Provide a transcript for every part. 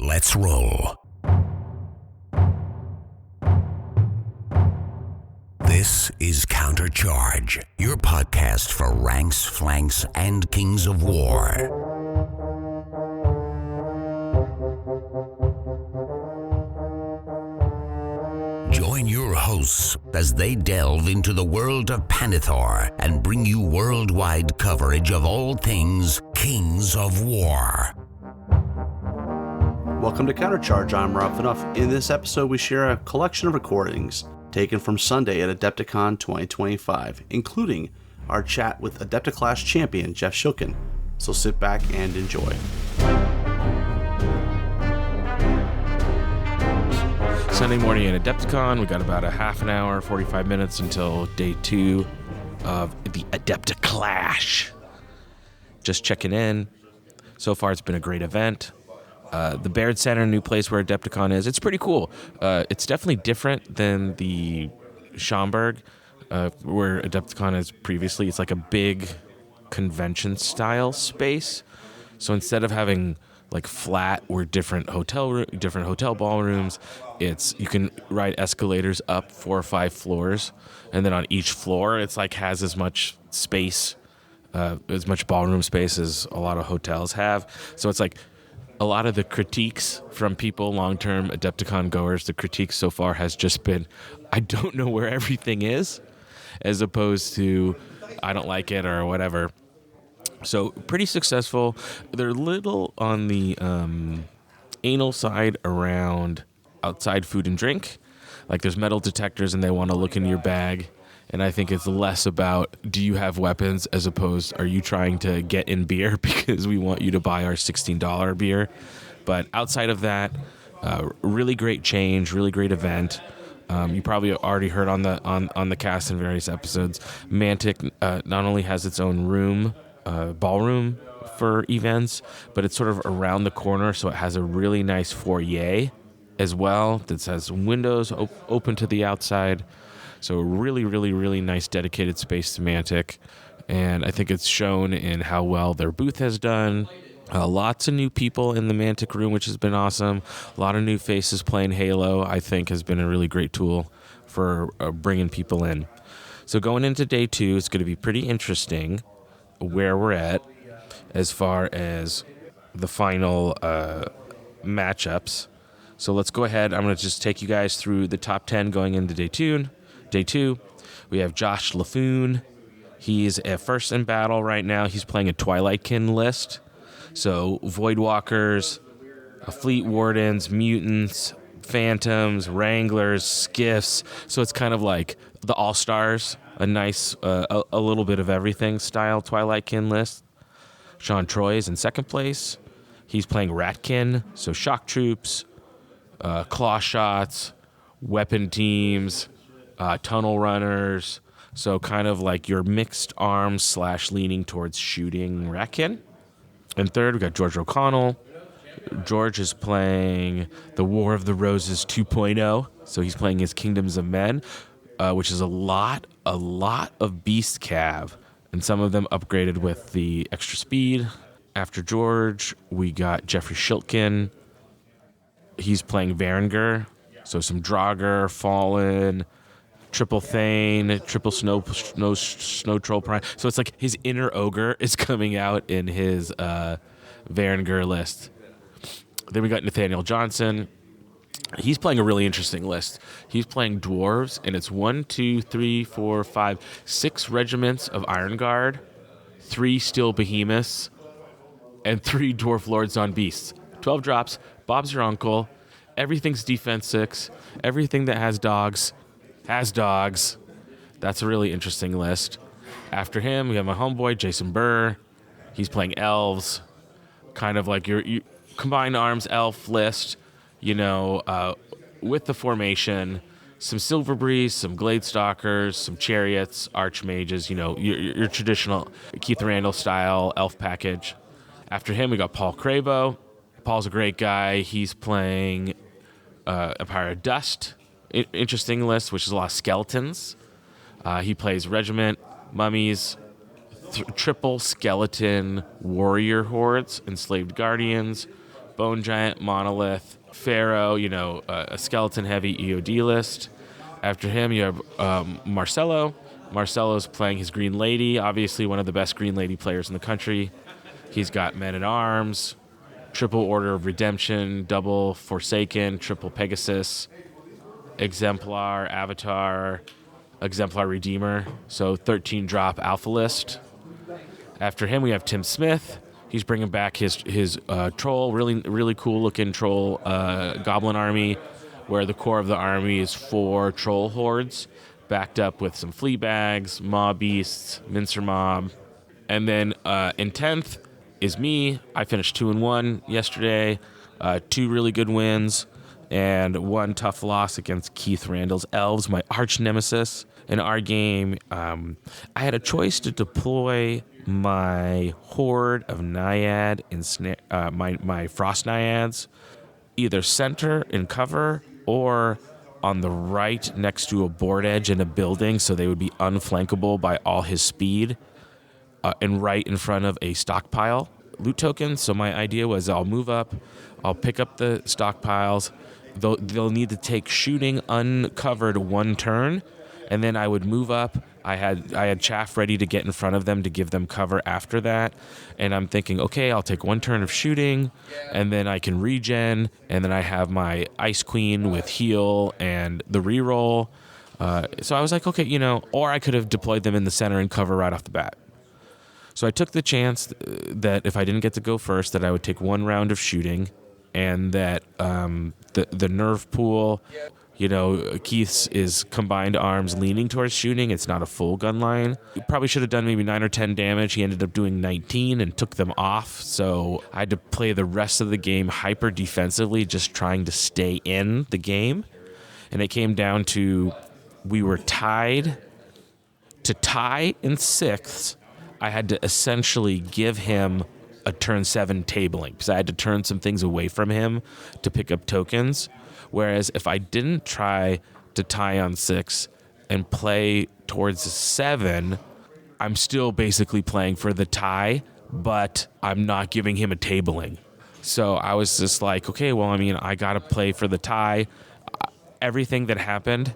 Let's roll. This is Countercharge, your podcast for ranks, flanks, and kings of war. Join your hosts as they delve into the world of Panithor and bring you worldwide coverage of all things Kings of War. Welcome to Countercharge. I'm Rob Fanoff. In this episode, we share a collection of recordings taken from Sunday at Adepticon 2025, including our chat with Adepticlass champion Jeff Shilkin. So sit back and enjoy. Sunday morning at Adepticon, we got about a half an hour, 45 minutes until day 2 of the Adepticlash. Just checking in. So far, it's been a great event. The Baird Center, new place where Adepticon is, it's pretty cool. It's definitely different than the Schaumburg, where Adepticon is previously. It's like a big convention-style space. So instead of having like flat or different hotel ballrooms, you can ride escalators up 4 or 5 floors, and then on each floor, it's like has as much space, as much ballroom space as a lot of hotels have. So it's like a lot of the critiques from people, long-term Adepticon goers, the critiques so far has just been, I don't know where everything is, as opposed to, I don't like it or whatever. So pretty successful. They're a little on the anal side around outside food and drink. Like there's metal detectors and they want to look in your bag. And I think it's less about, do you have weapons, as opposed, are you trying to get in beer because we want you to buy our $16 beer? But outside of that, really great change, really great event. You probably already heard on the cast in various episodes. Mantic not only has its own ballroom for events, but it's sort of around the corner, so it has a really nice foyer as well that has windows open to the outside. So really, really, really nice dedicated space to Mantic. And I think it's shown in how well their booth has done. Lots of new people in the Mantic room, which has been awesome. A lot of new faces playing Halo, I think, has been a really great tool for bringing people in. So going into day 2, it's going to be pretty interesting where we're at as far as the final matchups. So let's go ahead. I'm going to just take you guys through the top 10 going into day 2. Day 2, we have Josh LaFoon. He's at first in battle right now. He's playing a Twilightkin list. So Voidwalkers, Fleet Wardens, Mutants, Phantoms, Wranglers, Skiffs. So it's kind of like the All-Stars, a nice, a little bit of everything style Twilightkin list. Sean Troy is in second place. He's playing Ratkin, so shock troops, claw shots, weapon teams, tunnel runners, so kind of like your mixed arms / leaning towards shooting Ratkin. And third, we got George O'Connell. George is playing the War of the Roses 2.0, so he's playing his Kingdoms of Men, which is a lot of beast cav, and some of them upgraded with the extra speed. After George, we got Jeffrey Shilkin. He's playing Varangur, so some Draugr, Fallen, Triple Thane, Triple Snow Troll Prime. So it's like his inner ogre is coming out in his Varangur list. Then we got Nathaniel Johnson. He's playing a really interesting list. He's playing dwarves, and it's 6 regiments of Iron Guard, 3 steel behemoths, and 3 dwarf lords on beasts. 12 drops. Bob's your uncle. Everything's defense 6. Everything that has dogs has dogs. That's a really interesting list. After him, we have my homeboy, Jason Burr. He's playing elves, kind of like your combined arms elf list, with the formation, some Silver Breeze, some Gladestalkers, some Chariots, Archmages, your traditional Keith Randall style elf package. After him, we got Paul Cravo. Paul's a great guy. He's playing Empire of Dust. Interesting list, which is a lot of skeletons. He plays Regiment, Mummies, triple skeleton warrior hordes, enslaved guardians, Bone Giant, Monolith, Pharaoh, a skeleton-heavy EOD list. After him, you have Marcelo. Marcelo's playing his Green Lady, obviously one of the best Green Lady players in the country. He's got Men-at-Arms, Triple Order of Redemption, Double Forsaken, Triple Pegasus, Exemplar, Avatar, Exemplar Redeemer. So 13 drop alpha list. After him, we have Tim Smith. He's bringing back his troll, really cool looking troll goblin army, where the core of the army is 4 troll hordes, backed up with some flea bags, mob beasts, mincer mob. And then in 10th is me. I finished 2-1 yesterday, 2 really good wins, and 1 tough loss against Keith Randall's Elves, my arch nemesis. In our game, I had a choice to deploy my horde of Naiad and my Frost Naiads, either center in cover or on the right next to a board edge in a building, so they would be unflankable by all his speed, and right in front of a stockpile loot token. So my idea was I'll move up, I'll pick up the stockpiles, they'll need to take shooting uncovered 1 turn, and then I would move up. I had chaff ready to get in front of them to give them cover after that. And I'm thinking, okay, I'll take 1 turn of shooting, and then I can regen, and then I have my Ice Queen with heal and the reroll. So I was like, okay, or I could have deployed them in the center and cover right off the bat. So I took the chance that if I didn't get to go first, that I would take 1 round of shooting, and that the nerve pool, Keith's is combined arms leaning towards shooting. It's not a full gun line. He probably should have done maybe 9 or 10 damage. He ended up doing 19 and took them off. So I had to play the rest of the game hyper defensively, just trying to stay in the game. And it came down to we were tied. To tie in 6th, I had to essentially give him a turn 7 tabling, because I had to turn some things away from him to pick up tokens. Whereas if I didn't try to tie on 6 and play towards 7, I'm still basically playing for the tie, but I'm not giving him a tabling. So I was just like, okay, well, I got to play for the tie. Everything that happened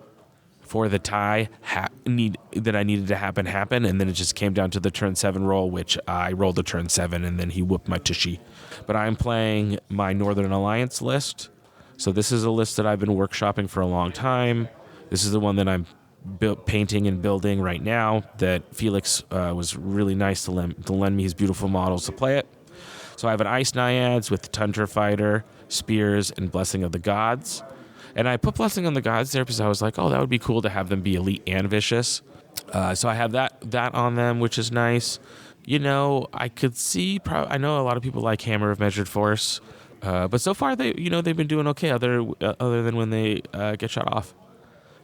for the tie that I needed to happen happened, and then it just came down to the turn 7 roll, which I rolled a turn 7, and then he whooped my tushy. But I'm playing my Northern Alliance list. So this is a list that I've been workshopping for a long time. This is the one that I'm painting and building right now, that Felix was really nice to lend me his beautiful models to play it. So I have an Ice Naiads with Tundra Fighter, Spears, and Blessing of the Gods. And I put Blessing on the Gods there because I was like, oh, that would be cool to have them be elite and vicious. So I have that on them, which is nice. I could see, I know a lot of people like Hammer of Measured Force. But so far, they've been doing okay, other than when they get shot off.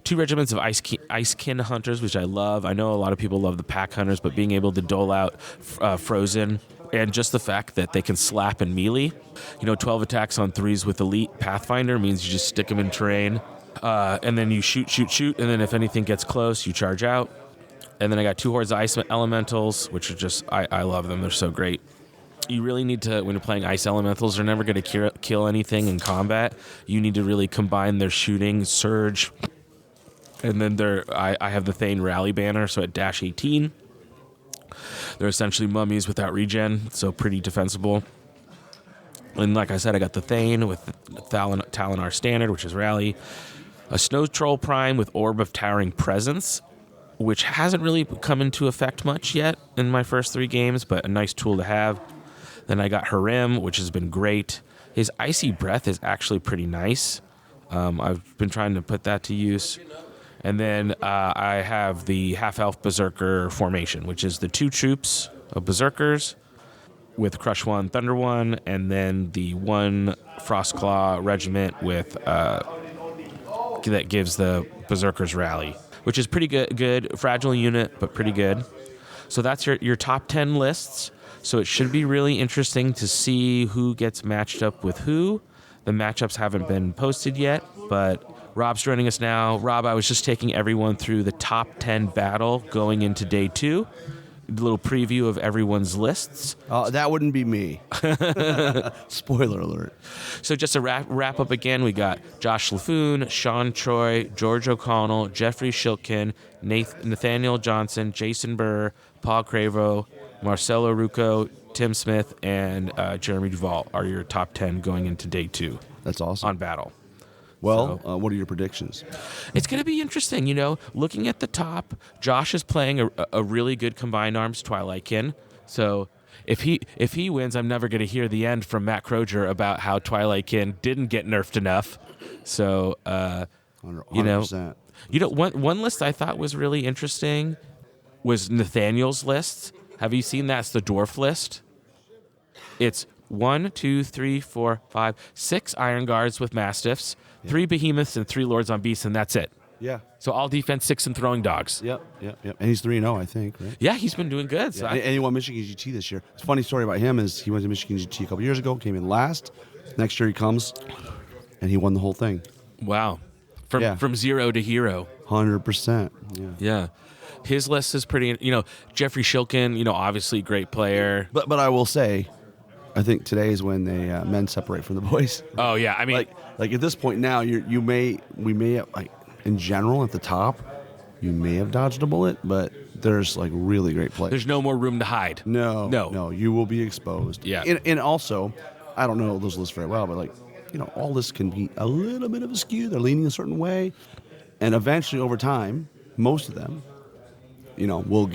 2 regiments of Icekin Hunters, which I love. I know a lot of people love the Pack Hunters, but being able to dole out Frozen, and just the fact that they can slap and melee. 12 attacks on 3s with Elite Pathfinder means you just stick them in terrain, and then you shoot, and then if anything gets close, you charge out. And then I got 2 hordes of Ice Elementals, which are just, I love them. They're so great. You really need to, when you're playing Ice Elementals, they're never going to kill anything in combat. You need to really combine their shooting, surge, and then I have the Thane Rally banner, so at dash 18. They're essentially mummies without regen, so pretty defensible. And like I said, I got the Thane with Talinar Standard, which is Rally. A Snow Troll Prime with Orb of Towering Presence, which hasn't really come into effect much yet in my first 3 games, but a nice tool to have. Then I got Harem, which has been great. His Icy Breath is actually pretty nice. I've been trying to put that to use. And then I have the Half-Elf Berserker formation, which is the 2 troops of Berserkers with Crush 1, Thunder 1, and then the 1 Frostclaw regiment with that gives the Berserkers Rally, which is pretty good. Fragile unit, but pretty good. So that's your top 10 lists. So it should be really interesting to see who gets matched up with who. The matchups haven't been posted yet, but Rob's joining us now. Rob, I was just taking everyone through the top 10 battle going into day 2. little preview of everyone's lists. That wouldn't be me. Spoiler alert. So just to wrap up again, we got Josh LaFoon, Sean Troy, George O'Connell, Jeffrey Shilkin, Nathaniel Johnson, Jason Burr, Paul Cravo, Marcelo Rucco, Tim Smith, and Jeremy Duvall are your top 10 going into day 2. That's awesome. On Battle. Well, what are your predictions? It's going to be interesting, looking at the top. Josh is playing a really good combined arms Twilightkin. So if he wins, I'm never going to hear the end from Matt Croger about how Twilightkin didn't get nerfed enough. So 100%. One list I thought was really interesting was Nathaniel's list. Have you seen that? It's the dwarf list. It's 1, 2, 3, 4, 5, 6 Iron Guards with Mastiffs, 3 Behemoths, and 3 Lords on Beasts, and that's it. Yeah. So all defense, 6 and throwing dogs. Yep. And he's 3-0, I think, right? Yeah, he's been doing good. So and he won Michigan GT this year. It's a funny story about him is he went to Michigan GT a couple years ago, came in last. Next year he comes, and he won the whole thing. Wow. From zero to hero. 100%. Yeah. His list is pretty, Jeffrey Shilkin, obviously great player. But I will say, I think today is when the men separate from the boys. Oh yeah, I mean, like at this point now, we may have, like in general at the top, you may have dodged a bullet, but there's like really great players. There's no more room to hide. No, you will be exposed. Yeah, and also, I don't know those lists very well, but all this can be a little bit of a skew. They're leaning a certain way, and eventually over time, most of them. We'll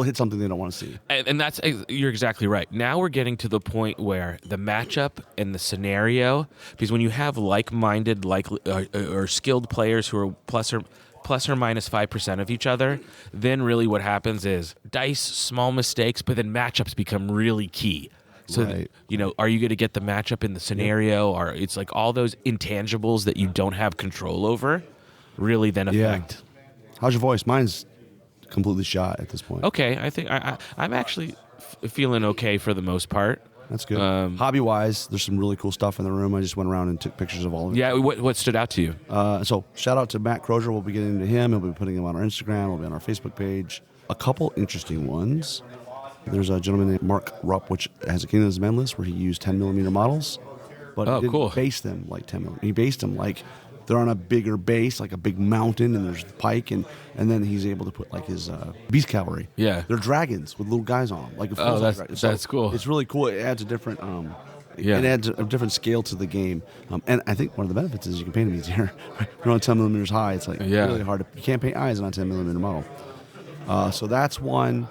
hit something they don't want to see. And that's, you're exactly right. Now we're getting to the point where the matchup and the scenario, because when you have like-minded, or skilled players who are plus or minus 5% of each other, then really what happens is dice, small mistakes, but then matchups become really key. So, right. Are you going to get the matchup in the scenario, or it's like all those intangibles that you don't have control over really then affect. Yeah. How's your voice? Mine's completely shot at this point. Okay, I think I'm actually feeling okay for the most part. That's good. Hobby-wise, there's some really cool stuff in the room. I just went around and took pictures of all of it. Yeah, what stood out to you? So shout out to Matt Croger. We'll be getting into him. He'll be putting him on our Instagram. We'll be on our Facebook page. A couple interesting ones. There's a gentleman named Mark Rupp, which has a King of the Men list where he used 10mm models, but he didn't base them like 10mm. He based them like they're on a bigger base, like a big mountain, and there's the pike, and then he's able to put like his beast cavalry. Yeah, they're dragons with little guys on them. Like that's cool. It's really cool. It adds a different it adds a different scale to the game. And I think one of the benefits is you can paint them easier. You're on 10mm high. It's like really hard. You can't paint eyes on a 10mm model. So that's one.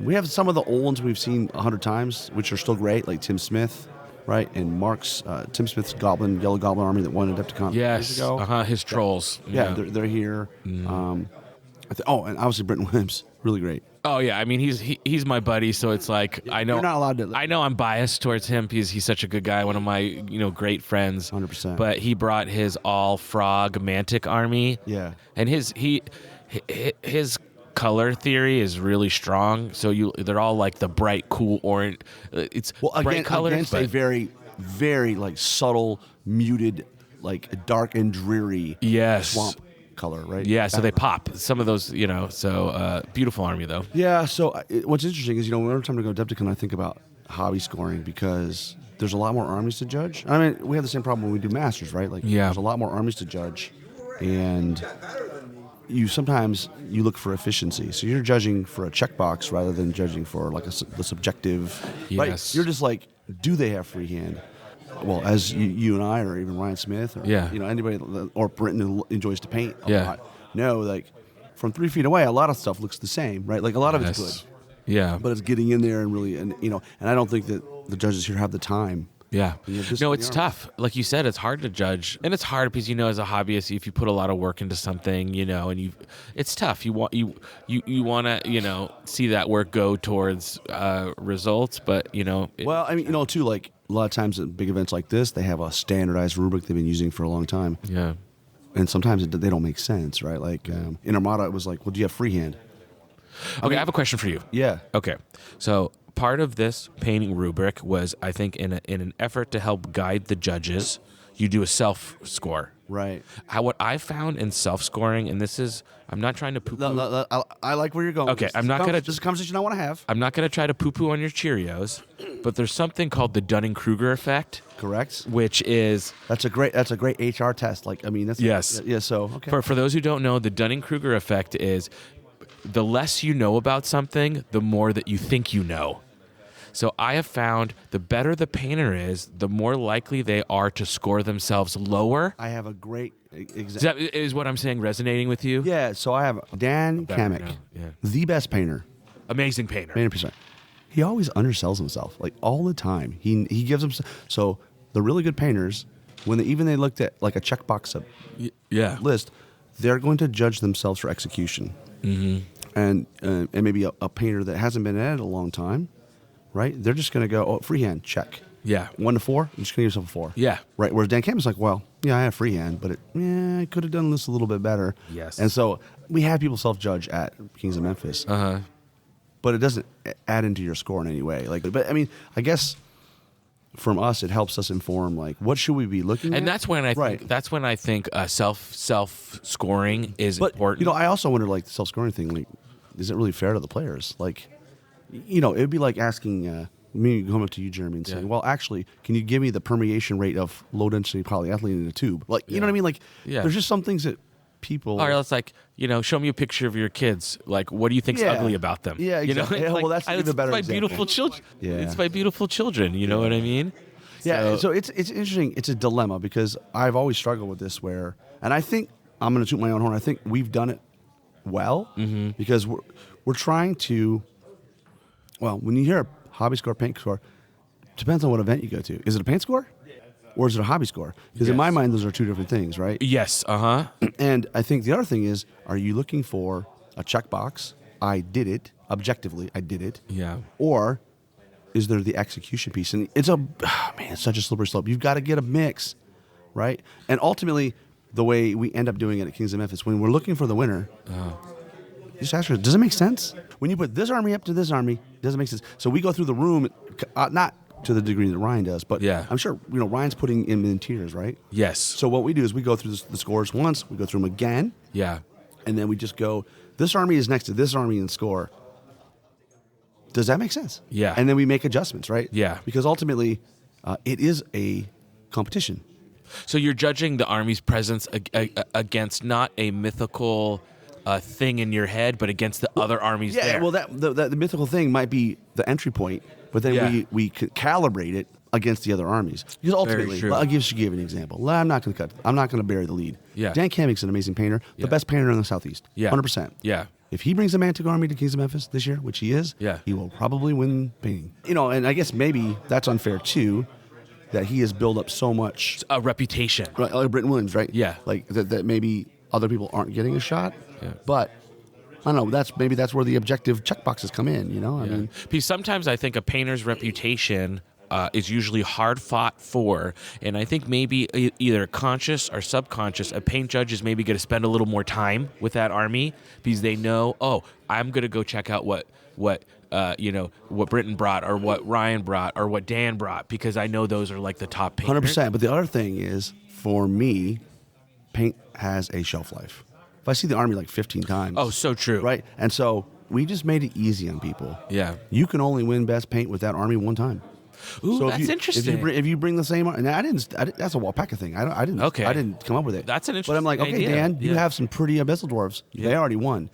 We have some of the old ones we've seen 100 times, which are still great, like Tim Smith. Right, and Mark's Tim Smith's Yellow Goblin army that won Adepticon years ago. His trolls. Yeah, they're here. And obviously Britton Williams, really great. Oh yeah, I mean he's my buddy, so it's like I know you're not allowed to. I know I'm biased towards him because he's such a good guy, one of my great friends. 100%. But he brought his all frog mantic army. Yeah, and his color theory is really strong. So they're all like the bright, cool orange. It's bright colors against a very, very like subtle, muted, like dark and dreary swamp color, right? Yeah, so they pop. Some of those, so beautiful army though. Yeah, so what's interesting is, every time I go to Adepticon, I think about hobby scoring because there's a lot more armies to judge. I mean, we have the same problem when we do Masters, right? There's a lot more armies to judge, and sometimes you look for efficiency. So you're judging for a checkbox rather than judging for like the subjective. Yes. Right? You're just like, do they have free hand? Well, as you and I, or even Ryan Smith, or anybody, or Britton who enjoys to paint a lot, know, like from 3 feet away, a lot of stuff looks the same, right? Like a lot of it's good. Yeah. But it's getting in there and really, and I don't think that the judges here have the time. Yeah. No, it's tough. Like you said, it's hard to judge. And it's hard because, as a hobbyist, if you put a lot of work into something, and it's tough. You want to, see that work go towards results, but, well, I mean, too, like a lot of times at big events like this, they have a standardized rubric they've been using for a long time. Yeah. And sometimes they don't make sense, right? Like in Armada, it was like, well, do you have freehand? Okay, I have a question for you. Yeah. Okay. So part of this painting rubric was, I think, in an effort to help guide the judges, you do a self score. Right. What I found in self scoring, and this is, I'm not trying to poo poo. I like where you're going. Okay, I'm not gonna. This is a conversation I want to have. I'm not gonna try to poo poo on your Cheerios, but there's something called the Dunning-Kruger effect, Correct. which is That's a great HR test. Like, I mean, that's Yes. Yeah. So okay. for those who don't know, the Dunning-Kruger effect is the less you know about something, the more that you think you know. So I have found the better the painter is, the more likely they are to score themselves lower. I have a great Is example. that is what I'm saying resonating with you? Yeah. So I have Dan Better Kamek, now, yeah. the best painter. Amazing painter. 90%. He always undersells himself, like all the time. He gives him so the really good painters, when they looked at like a checkbox Yeah. list, they're going to judge themselves for execution. Mm-hmm. And maybe a painter that hasn't been at it a long time, right? They're just going to go, freehand, check. Yeah. 1 to 4, you're just going to give yourself a 4. Yeah. Right. Whereas Dan Campbell's like, well, yeah, I have freehand, but I could have done this a little bit better. Yes. And so we have people self-judge at Kings of Memphis. Uh-huh. But it doesn't add into your score in any way. But I mean, I guess from us, it helps us inform like what should we be looking at. And that's when I think self scoring is important. I also wonder like the self-scoring thing. Like, is it really fair to the players? Like, it'd be like asking me going up to you, Jeremy, and saying, "Well, actually, can you give me the permeation rate of low-density polyethylene in a tube?" Like, you know what I mean? Like, there's just some things that people. Or it's like, show me a picture of your kids. Like, what do you think's ugly about them? Yeah, exactly. It's Well, that's even better It's my example. beautiful children. Yeah. It's my beautiful children. You know what I mean? Yeah, so it's interesting. It's a dilemma because I've always struggled with this and I think I'm going to toot my own horn. I think we've done it well because we're trying to, well, when you hear a hobby score, paint score, it depends on what event you go to. Is it a paint score or is it a hobby score? Because in my mind, those are two different things, right? Yes, And I think the other thing is, are you looking for a checkbox? I did it. Objectively, I did it. Yeah. Or is there the execution piece? And it's it's such a slippery slope. You've got to get a mix, right? And ultimately, the way we end up doing it at Kings of Memphis, when we're looking for the winner, you just ask her, does it make sense? When you put this army up to this army, does it make sense? So we go through the room, not to the degree that Ryan does, but I'm sure Ryan's putting in tiers, right? Yes. So what we do is we go through the scores once, we go through them again, and then we just go, this army is next to this army in score. Does that make sense? Yeah. And then we make adjustments, right? Yeah. Because ultimately, it is a competition. So you're judging the army's presence against not a mythical thing in your head, but against the other armies there. Yeah, well, the mythical thing might be the entry point, but then we calibrate it against the other armies. Because ultimately, I'll give you an example. I'm not going to bury the lead. Yeah. Dan Kamek's an amazing painter, the best painter in the Southeast. 100%. Yeah. If he brings a Mantic army to Kings of Memphis this year, which he is, he will probably win painting. And I guess maybe that's unfair too, that he has built up so much a reputation. Right, like Britton Williams, right? Yeah. Like that maybe other people aren't getting a shot. Yeah. But I don't know, that's where the objective checkboxes come in, I mean, because sometimes I think a painter's reputation is usually hard fought for, and I think maybe either conscious or subconscious, a paint judge is maybe going to spend a little more time with that army because they know, I'm going to go check out what Britton brought or what Ryan brought or what Dan brought because I know those are like the top painters. 100%. But the other thing is, for me, paint has a shelf life. If I see the army like 15 times. Oh, so true. Right? And so we just made it easy on people. Yeah. You can only win best paint with that army one time. Ooh, so that's interesting. If you bring the same, and that's a Wapaka thing. I didn't come up with it. That's an interesting But I'm like, okay, idea. Dan, you have some pretty abyssal dwarves. Yeah. They already won.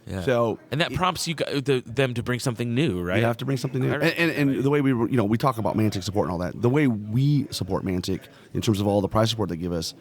Yeah. So and that prompts them to bring something new, right? You have to bring something new. And the way we talk about Mantic support and all that, the way we support Mantic in terms of all the prize support they give us,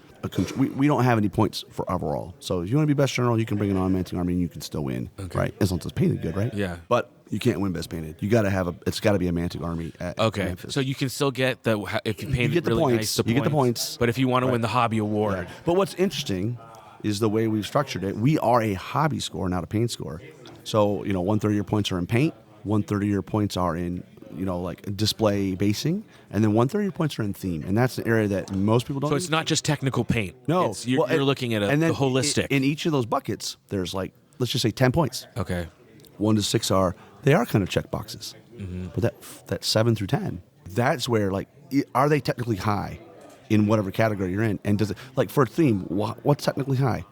we don't have any points for overall. So if you want to be best general, you can bring an on-Mantic army and you can still win, right? As long as it's painted good, right? Yeah. But you can't win best painted. You got to it's got to be a Mantic army. At Memphis. So you can still get if you paint get the really points. nice, You get the points. But if you want to win the hobby award, Right. But what's interesting is the way we've structured it. We are a hobby score, not a paint score. So 1/3 of your points are in paint, 1/3 of your points are in like display basing, and then 1/3 of your points are in theme, and that's an area that most people don't. So it's not just technical paint. No, you're looking at the holistic. In each of those buckets, there's like let's just say 10 points. Okay. 1 to 6 are kind of check boxes, but that 7 through 10, that's where like are they technically high? in whatever category you're in. And does it, like for a theme, what's technically high?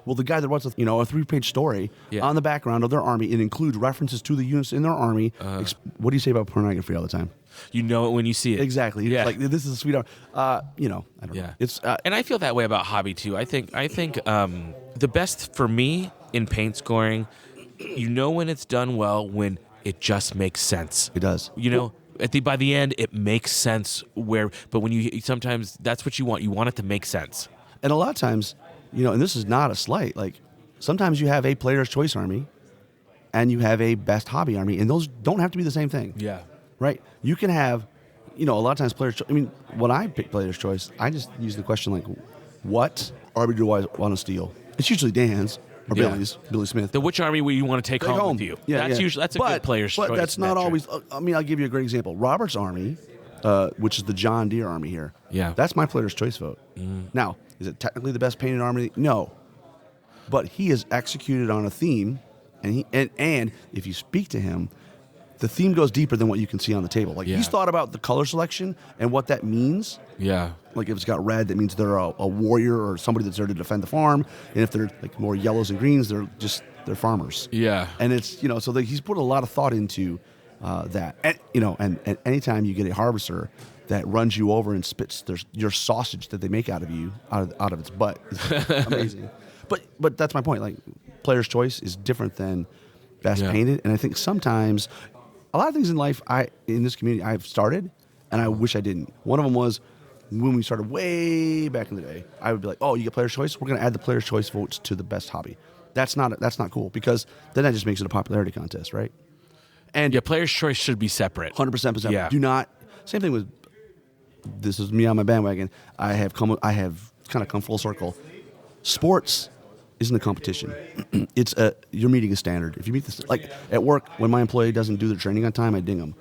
Well, the guy that writes a 3-page story on the background of their army, it includes references to the units in their army. What do you say about pornography all the time? You know it when you see it. Exactly. Yeah. Like, this is a sweet art. I don't know. It's and I feel that way about hobby too. I think the best for me in paint scoring, when it's done well when it just makes sense. It does. By the end it makes sense but when sometimes that's what you want. You want it to make sense. And a lot of times, and this is not a slight, like sometimes you have a player's choice army and you have a best hobby army, and those don't have to be the same thing. Yeah. Right? You can have, a lot of times when I pick player's choice, I just use the question like, what army do I want to steal? It's usually Dan's or Billy's, Billy Smith. Which army will you want to take home with you? Yeah, that's a good player's choice. But that's not always. I'll give you a great example. Robert's army, which is the John Deere army here. Yeah. That's my player's choice vote. Now, is it technically the best painted army? No. But he is executed on a theme, and if you speak to him, the theme goes deeper than what you can see on the table. Like he's thought about the color selection and what that means. Yeah. Like if it's got red, that means they're a warrior or somebody that's there to defend the farm. And if they're like more yellows and greens, they're farmers. Yeah. And it's so he's put a lot of thought into that. And and anytime you get a harvester that runs you over and spits your sausage that they make out of you out of its butt, it's amazing. But that's my point. Like player's choice is different than best painted, and I think sometimes a lot of things in life in this community I've started and I wish I didn't. One of them was when we started way back in the day. I would be like, oh, you get player's choice? We're going to add the player's choice votes to the best hobby. That's not cool, because then that just makes it a popularity contest, right? And player's choice should be separate. 100%. Yeah. Do not. Same thing with. This is me on my bandwagon. I have kind of come full circle. Sports isn't a competition. You're meeting a standard. If you meet this, like at work, when my employee doesn't do their training on time, I ding them.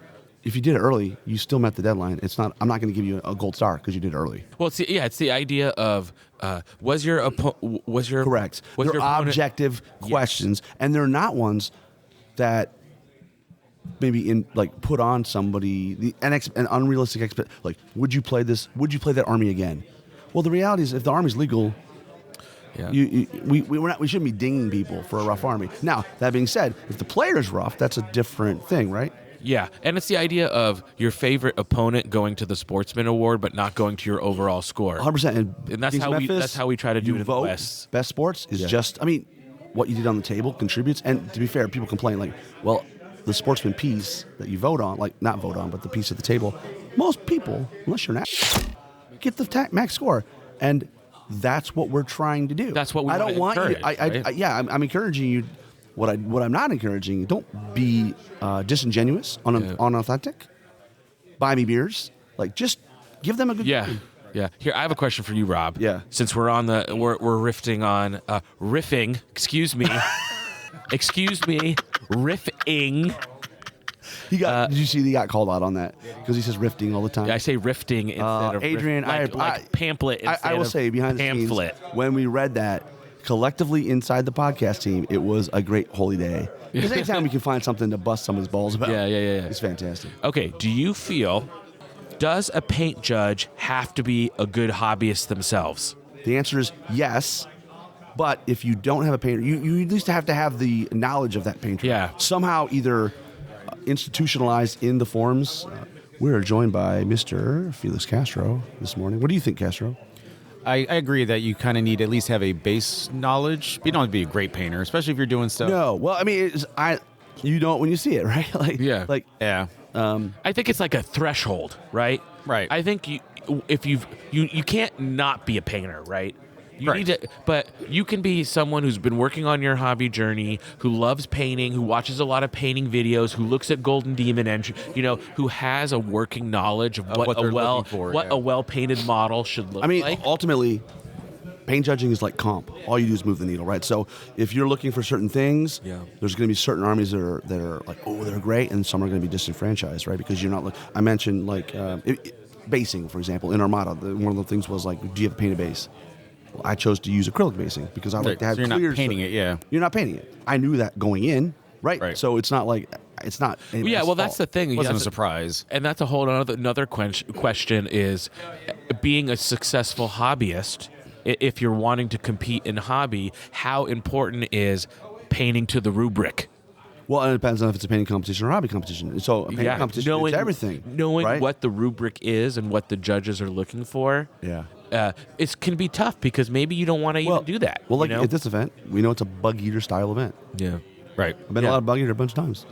If you did it early, you still met the deadline. I'm not going to give you a gold star because you did it early. Well, it's the idea of was your correct? They're objective questions, and they're not ones that maybe put on somebody an unrealistic expect. Like, would you play this? Would you play that army again? Well, the reality is, if the army's legal. Yeah. We shouldn't be dinging people for a rough army. Now, that being said, if the player's rough, that's a different thing, right? Yeah, and it's the idea of your favorite opponent going to the Sportsman Award, but not going to your overall score. 100%, and that's how we try to do it in the West. Best sports is just, what you did on the table contributes. And to be fair, people complain like, well, the Sportsman piece that you vote on, like not vote on, but the piece at the table, most people, unless you're not, get the max score, and that's what we're trying to do. That's what we want to encourage. I'm encouraging you. What I'm not encouraging you, don't be disingenuous, unauthentic. Buy me beers. Like, just give them a good. Yeah. Here, I have a question for you, Rob. Yeah. Since we're riffing on riffing. Excuse me. Riffing. Did you see he got called out on that? Because he says rifting all the time. Yeah, I say rifting instead of Adrian. like pamphlet. I will say behind the pamphlet. Scenes, when we read that collectively inside the podcast team, it was a great holy day. Because anytime we can find something to bust somebody's balls about, it's fantastic. Okay, do you feel? Does a paint judge have to be a good hobbyist themselves? The answer is yes. But if you don't have a painter, you at least have to have the knowledge of that painter. Yeah. Somehow either institutionalized in the forums. We're joined by Mr. Felix Castro this morning. What do you think, Castro? I agree that you kind of need to at least have a base knowledge. You don't have to be a great painter, especially if you're doing stuff. No. Well, you know it when you see it, right? Yeah. I think it's like a threshold, right? Right. I think you can't not be a painter, right? You need to, but you can be someone who's been working on your hobby journey, who loves painting, who watches a lot of painting videos, who looks at Golden Demon entry, who has a working knowledge of what a well-painted model should look like. Ultimately, paint judging is like comp. All you do is move the needle, right? So if you're looking for certain things, there's going to be certain armies that are like, oh, they're great, and some are going to be disenfranchised, right? Because you're not. I mentioned basing, for example, in Armada. One of the things was like, do you have a painted base? I chose to use acrylic basing because I like to have you're clear. Not painting it, yeah. You're not painting it. I knew that going in, right? So it's not like It's not. Yeah, well, that's the thing. It wasn't a Yes, surprise. and that's a whole another question is being a successful hobbyist. If you're wanting to compete in hobby, how important is painting to the rubric? Well, it depends on if it's a painting competition or a hobby competition. So a painting competition is everything. Knowing right? what the rubric is and what the judges are looking for. Yeah. It can be tough because maybe you don't want to even do that. Well, like you know? at this event, we know it's a bug eater style event. Yeah. Right. I've been a lot of bug eater a bunch of times.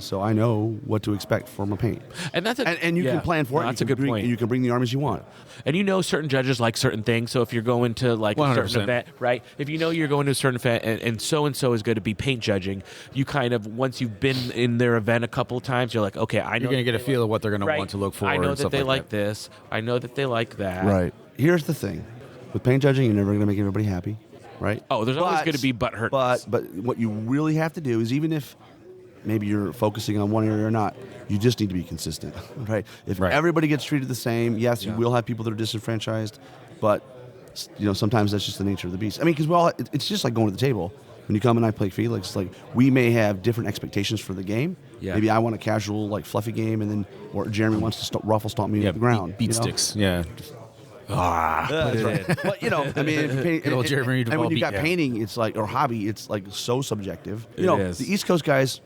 So I know what to expect from a paint. And that's and you can plan for it. That's You a can good point. You can bring the armies you want. And you know certain judges like certain things. So if you're going to like a 100%. certain event, right? If you know you're going to a certain event and so is going to be paint judging, you kind of, once you've been in their event a couple of times, you're like, okay, I know. You're going to get a feel of what they're going to right? want to look for. I know and that stuff they like like this. I know that they like that. Right. Here's the thing. With paint judging, you're never going to make everybody happy. Right? Oh, there's always going to be butt hurt. But what you really have to do is, even if maybe you're focusing on one area or not, you just need to be consistent, right? If everybody gets treated the same, yes, you will have people that are disenfranchised, but sometimes that's just the nature of the beast. I mean, because it's just like going to the table. When you come and I play Felix, like we may have different expectations for the game. Yeah. Maybe I want a casual, like fluffy game, and then or Jeremy wants to ruffle stomp me to the ground. Beat sticks. Yeah. That's right. But I mean, Good old Jeremy and when you Duvall got beat, painting, it's like, or hobby, it's like so subjective. It is. The East Coast guys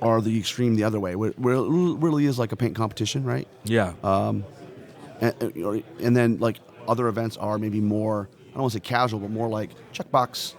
are the extreme the other way, where it really is like a paint competition, right? Yeah. And then like other events are maybe more, I don't want to say casual, but more like checkbox,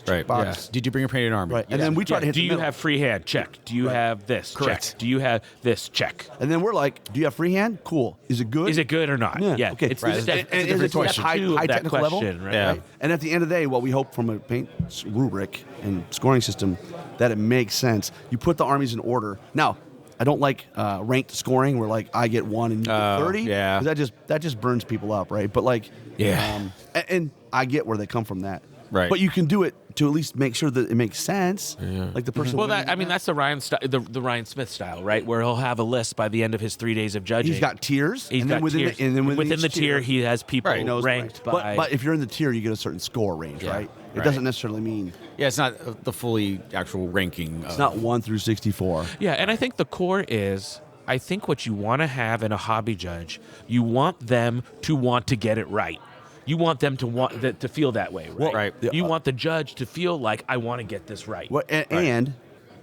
Right. checkbox. Did you bring a painted army? Right. And then we try to hit Do the you middle. have free hand? Check. Do you have this? Correct. Check. Do you have this? Check. And then we're like, do you have freehand? Cool. Is it good? Is it good or not? Yeah. Okay. It's Right. the step, And it's is it step high two of that technical level? question, right? Yeah. And at the end of the day, what we hope from a paint rubric and scoring system, that it makes sense. You put the armies in order. Now, I don't like ranked scoring where like I get 1 and you get 30. yeah. 'Cause that just burns people up, right? But like, and I get where they come from that. Right. But you can do it to at least make sure that it makes sense. Like the person. Well, winning that's the Ryan the Ryan Smith style, right? Where he'll have a list by the end of his 3 days of judging. He's got tiers. He's and got then within tiers. The, and then within the each tier, he has people He knows the ranked ranks. by. But if you're in the tier, you get a certain score range, right? It doesn't necessarily mean Yeah, it's not the fully actual ranking. it's not 1 through 64. Yeah, and I think the core is, I think what you want to have in a hobby judge, you want them to want to get it right. You want them to want to feel that way, right? Well, right. You want the judge to feel like, I want to get this right. Well, and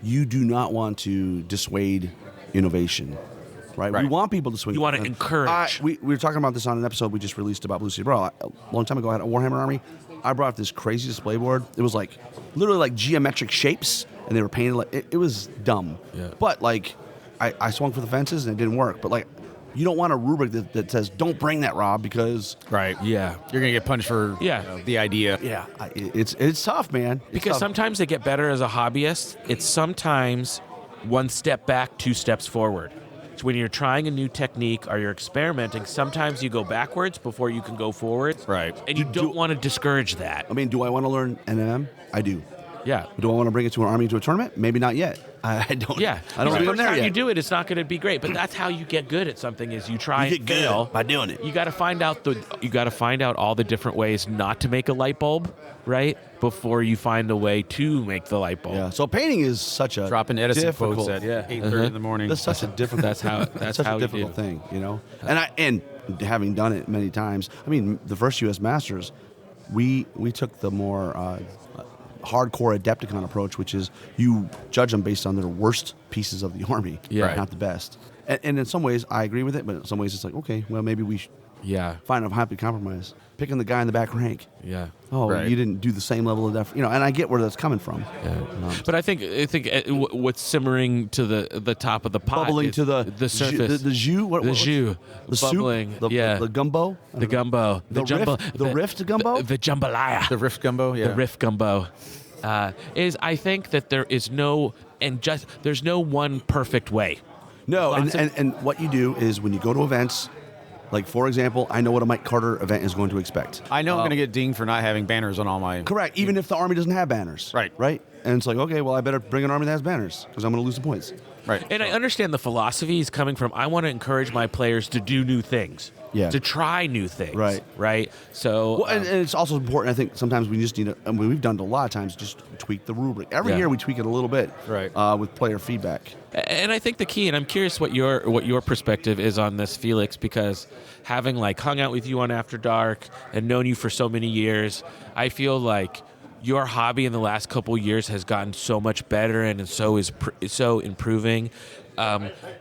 you do not want to dissuade innovation, right? We want people to swing. You want to encourage. We were talking about this on an episode we just released about Blue Sea Brawl. A long time ago, I had a Warhammer army. I brought this crazy display board. It was like literally like geometric shapes, and they were painted like it was dumb. Yeah. But like, I swung for the fences and it didn't work. But like, you don't want a rubric that says don't bring that, Rob, because Right. Yeah. You're going to get punched for the idea. it's tough, man. It's Because tough. sometimes they get better as a hobbyist. It's sometimes 1 step back, 2 steps forward. So when you're trying a new technique or you're experimenting, sometimes you go backwards before you can go forward. Right. And you don't want to discourage that. I mean, do I want to learn NMM? I do. Yeah. Do I want to bring it to an army to a tournament? Maybe not yet. I don't. Yeah. I don't the think I'm first there time yet. you do it, it's not going to be great. But that's how you get good at something: is you try You and get good fail by doing it. You got to find out all the different ways not to make a light bulb, right? Before you find a way to make the light bulb. Yeah. So painting is such a Dropping Edison difficult, quotes at 8:30 in the morning. That's such a difficult. That's how such a you difficult do. thing, you know. And having done it many times, I mean, the first U.S. Masters, we took the more hardcore Adepticon approach, which is you judge them based on their worst pieces of the army, not the best. And in some ways, I agree with it, but in some ways, it's like, okay, well, maybe we should Yeah. find a happy compromise. Picking the guy in the back rank. Yeah. Oh, Right. you didn't do the same level of effort, you know. And I get where that's coming from. But I think what's simmering to the top of the pot, Bubbling is to the surface, the jus. the jus, the bubbling, soup, the gumbo, gumbo, the rift gumbo, the jambalaya, The Rift Gumbo, yeah. the riff gumbo, is I think that there is there's no one perfect way. No, Lots and what you do is when you go to events, like for example, I know what a Mike Carter event is going to expect. I know I'm going to get dinged for not having banners on all my... Correct, even if the army doesn't have banners. Right. Right? And it's like, okay, well, I better bring an army that has banners because I'm going to lose some points. Right. And I understand the philosophy is coming from, I want to encourage my players to do new things. Yeah. To try new things. Right. Right. So. Well, and it's also important. I think sometimes we just need to, and we've done it a lot of times, just tweak the rubric. Every year we tweak it a little bit, Right. With player feedback. And I think the key, and I'm curious what your perspective is on this, Felix, because having like hung out with you on After Dark and known you for so many years, I feel like your hobby in the last couple years has gotten so much better, and so is so improving.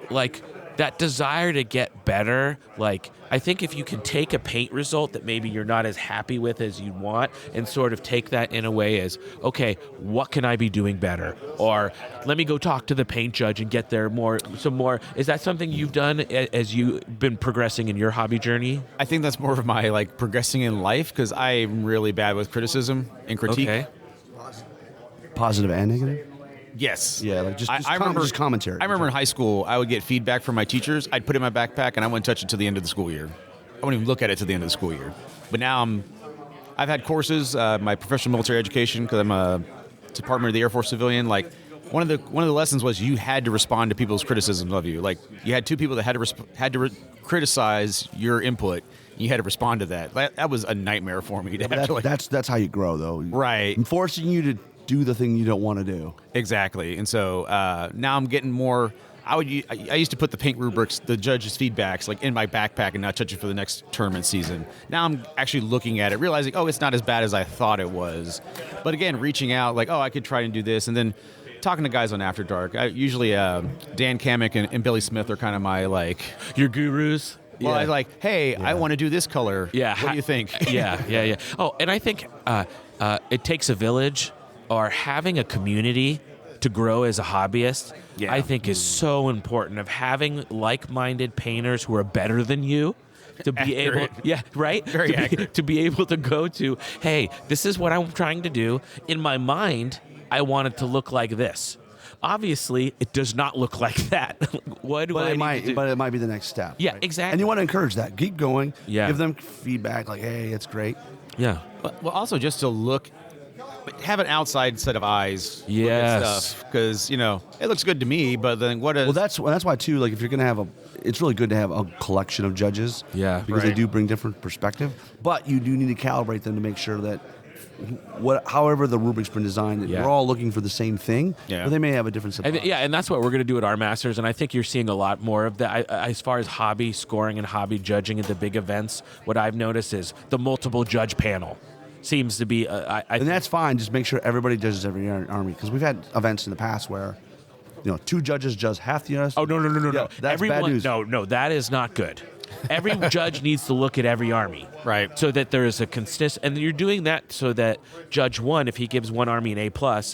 Like that desire to get better, like I think if you can take a paint result that maybe you're not as happy with as you want and sort of take that in a way as, okay, what can I be doing better? Or let me go talk to the paint judge and get there some more. Is that something you've done as you've been progressing in your hobby journey? I think that's more of my like progressing in life because I'm really bad with criticism and critique. Okay. Positive and negative? Yes. Yeah, like just commentary. I remember in high school, I would get feedback from my teachers. I'd put it in my backpack, and I wouldn't touch it till the end of the school year. I wouldn't even look at it till the end of the school year. But now I've had courses, my professional military education, because I'm a Department of the Air Force civilian. Like one of the lessons was you had to respond to people's criticisms of you. Like you had two people that had to criticize your input. You had to respond to that. That was a nightmare for me. That's how you grow, though. Right. And forcing you to do the thing you don't want to do. Exactly. And so now I'm getting more. I used to put the paint rubrics, the judges' feedbacks, like in my backpack and not touch it for the next tournament season. Now I'm actually looking at it, realizing, oh, it's not as bad as I thought it was. But again, reaching out, like, oh, I could try and do this, and then talking to guys on After Dark. Usually Dan Kamek and Billy Smith are kind of my like your gurus. Well, I like, hey, I want to do this color. Yeah. What do you think? Yeah. Oh, and I think it takes a village or having a community to grow as a hobbyist, I think is so important, of having like-minded painters who are better than you to be able, to be able to go to, hey, this is what I'm trying to do. In my mind, I want it to look like this. Obviously, it does not look like that. What do I need to do? But it might be the next step. Yeah, right? exactly. And you want to encourage that. Keep going. Yeah. Give them feedback like, hey, it's great. Yeah. Well, also just to have an outside set of eyes. Yes. Look at stuff, because it looks good to me, but then what is? Well, that's why too. Like if you're gonna have it's really good to have a collection of judges. Yeah. Because they do bring different perspective. But you do need to calibrate them to make sure that however the rubric's been designed, we're all looking for the same thing. Yeah. But they may have a different set. And that's what we're going to do at our Masters. And I think you're seeing a lot more of that. As far as hobby scoring and hobby judging at the big events, what I've noticed is the multiple judge panel seems to be. And that's fine. Just make sure everybody judges every army, because we've had events in the past where, two judges judge half the US. Oh no! That's bad news. No, that is not good. Every judge needs to look at every army, right? So that there is a consistent, and you're doing that so that Judge 1, if he gives one army an A+,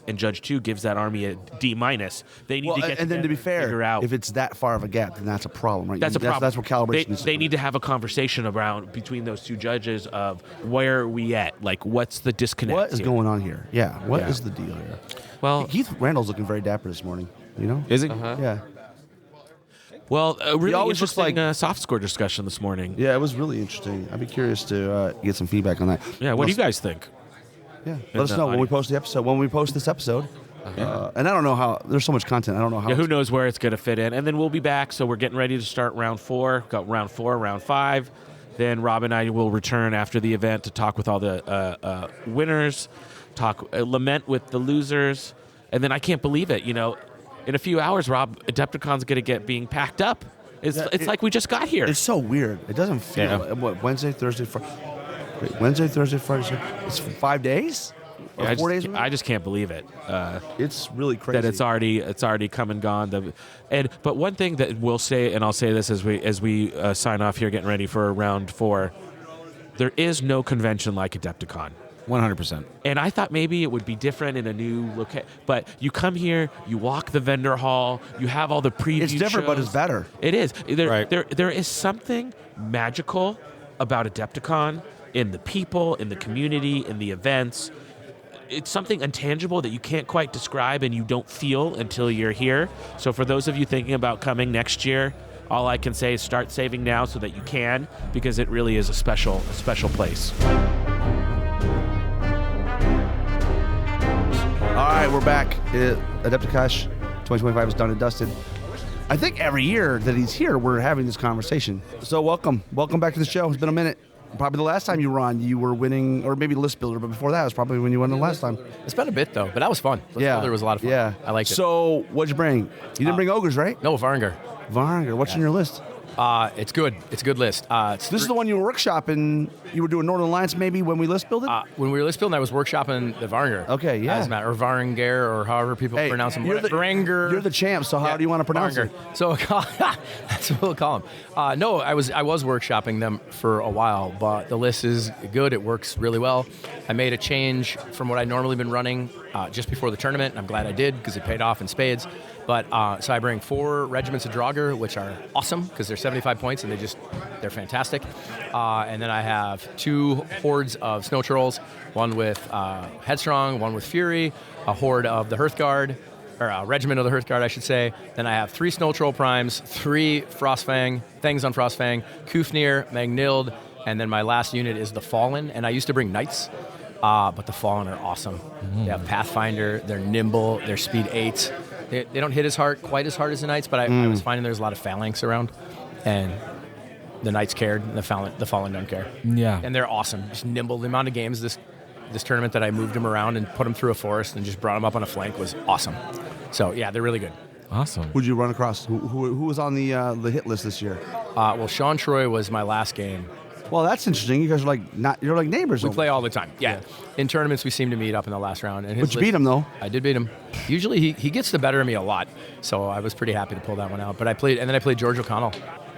and Judge 2 gives that army a D-, they need to get. And then to be fair, figure out if it's that far of a gap, then that's a problem, right? That's a problem. That's what calibration is. They need to have a conversation around between those two judges of where are we at, like what's the disconnect? What is going on here? Yeah, what is the deal here? Well, Keith Randall's looking very dapper this morning. Is he? Yeah. Well, really always interesting looks soft score discussion this morning. Yeah, it was really interesting. I'd be curious to get some feedback on that. Yeah, what do you guys think? Yeah, let us know when we post the episode. When we post this episode, and I don't know how. There's so much content. I don't know how. Yeah, who knows where it's going to fit in? And then we'll be back. So we're getting ready to start round 4. Got round 4, round 5. Then Rob and I will return after the event to talk with all the winners, lament with the losers, and then I can't believe it. In a few hours, Rob, Adepticon's going to get being packed up. It's like we just got here. It's so weird. It doesn't feel like, what, Wednesday, Thursday, Friday. Wednesday, Thursday, Friday. It's 5 days? Or 4 days? I just can't believe it. It's really crazy. That it's already come and gone. But one thing that we'll say, and I'll say this as we sign off here, getting ready for round 4, there is no convention like Adepticon. 100%. And I thought maybe it would be different in a new location. But you come here, you walk the vendor hall, you have all the preview It's different, shows. but it's better. It is. There is something magical about Adepticon in the people, in the community, in the events. It's something intangible that you can't quite describe and you don't feel until you're here. So for those of you thinking about coming next year, all I can say is start saving now so that you can, because it really is a special place. All right, we're back. Adepticon 2025 is done and dusted. I think every year that he's here, we're having this conversation. So welcome back to the show. It's been a minute. Probably the last time you were on, you were winning, or maybe List Builder, but before that was probably when you won the last time. It's been a bit though, but that was fun. List Builder was a lot of fun. Yeah, I liked it. So what'd you bring? You didn't bring ogres, right? No, Varngar. Varngar. What's in your list? It's good. It's a good list. This is the one you were workshopping. You were doing Northern Alliance maybe when we list build it? When we were list building, I was workshopping the Varngar. Okay, yeah. As a matter, or Varngar, or however people pronounce them. Varngar. You're the champ, so how do you want to pronounce Varngar. it? So that's what we'll call them. No, I was workshopping them for a while, but the list is good. It works really well. I made a change from what I'd normally been running just before the tournament. I'm glad I did because it paid off in spades. But so I bring 4 regiments of Draugr, which are awesome because they're 75 points and they're fantastic. And then I have 2 hordes of snow trolls, one with Headstrong, one with Fury, a horde of the Hearthguard, or a regiment of the Hearthguard, I should say. Then I have 3 snow troll primes, 3 Frostfang, Things on Frostfang, Kufnir, Magnild, and then my last unit is the Fallen. And I used to bring Knights. But the Fallen are awesome. They have Pathfinder, they're nimble, they're speed 8. They don't hit quite as hard as the Knights, but I was finding there's a lot of phalanx around, and the Knights cared, and the Fallen don't care. Yeah. And they're awesome, just nimble. The amount of games this tournament that I moved them around and put them through a forest and just brought them up on a flank was awesome. So yeah, they're really good. Awesome. Who'd you run across? Who was on the hit list this year? Well, Sean Troy was my last game. Well, that's interesting. You guys are you're like neighbors. We play all the time. Yeah. In tournaments, we seem to meet up in the last round. And But you beat him, though. I did beat him. Usually, he gets the better of me a lot, so I was pretty happy to pull that one out. But I played George O'Connell.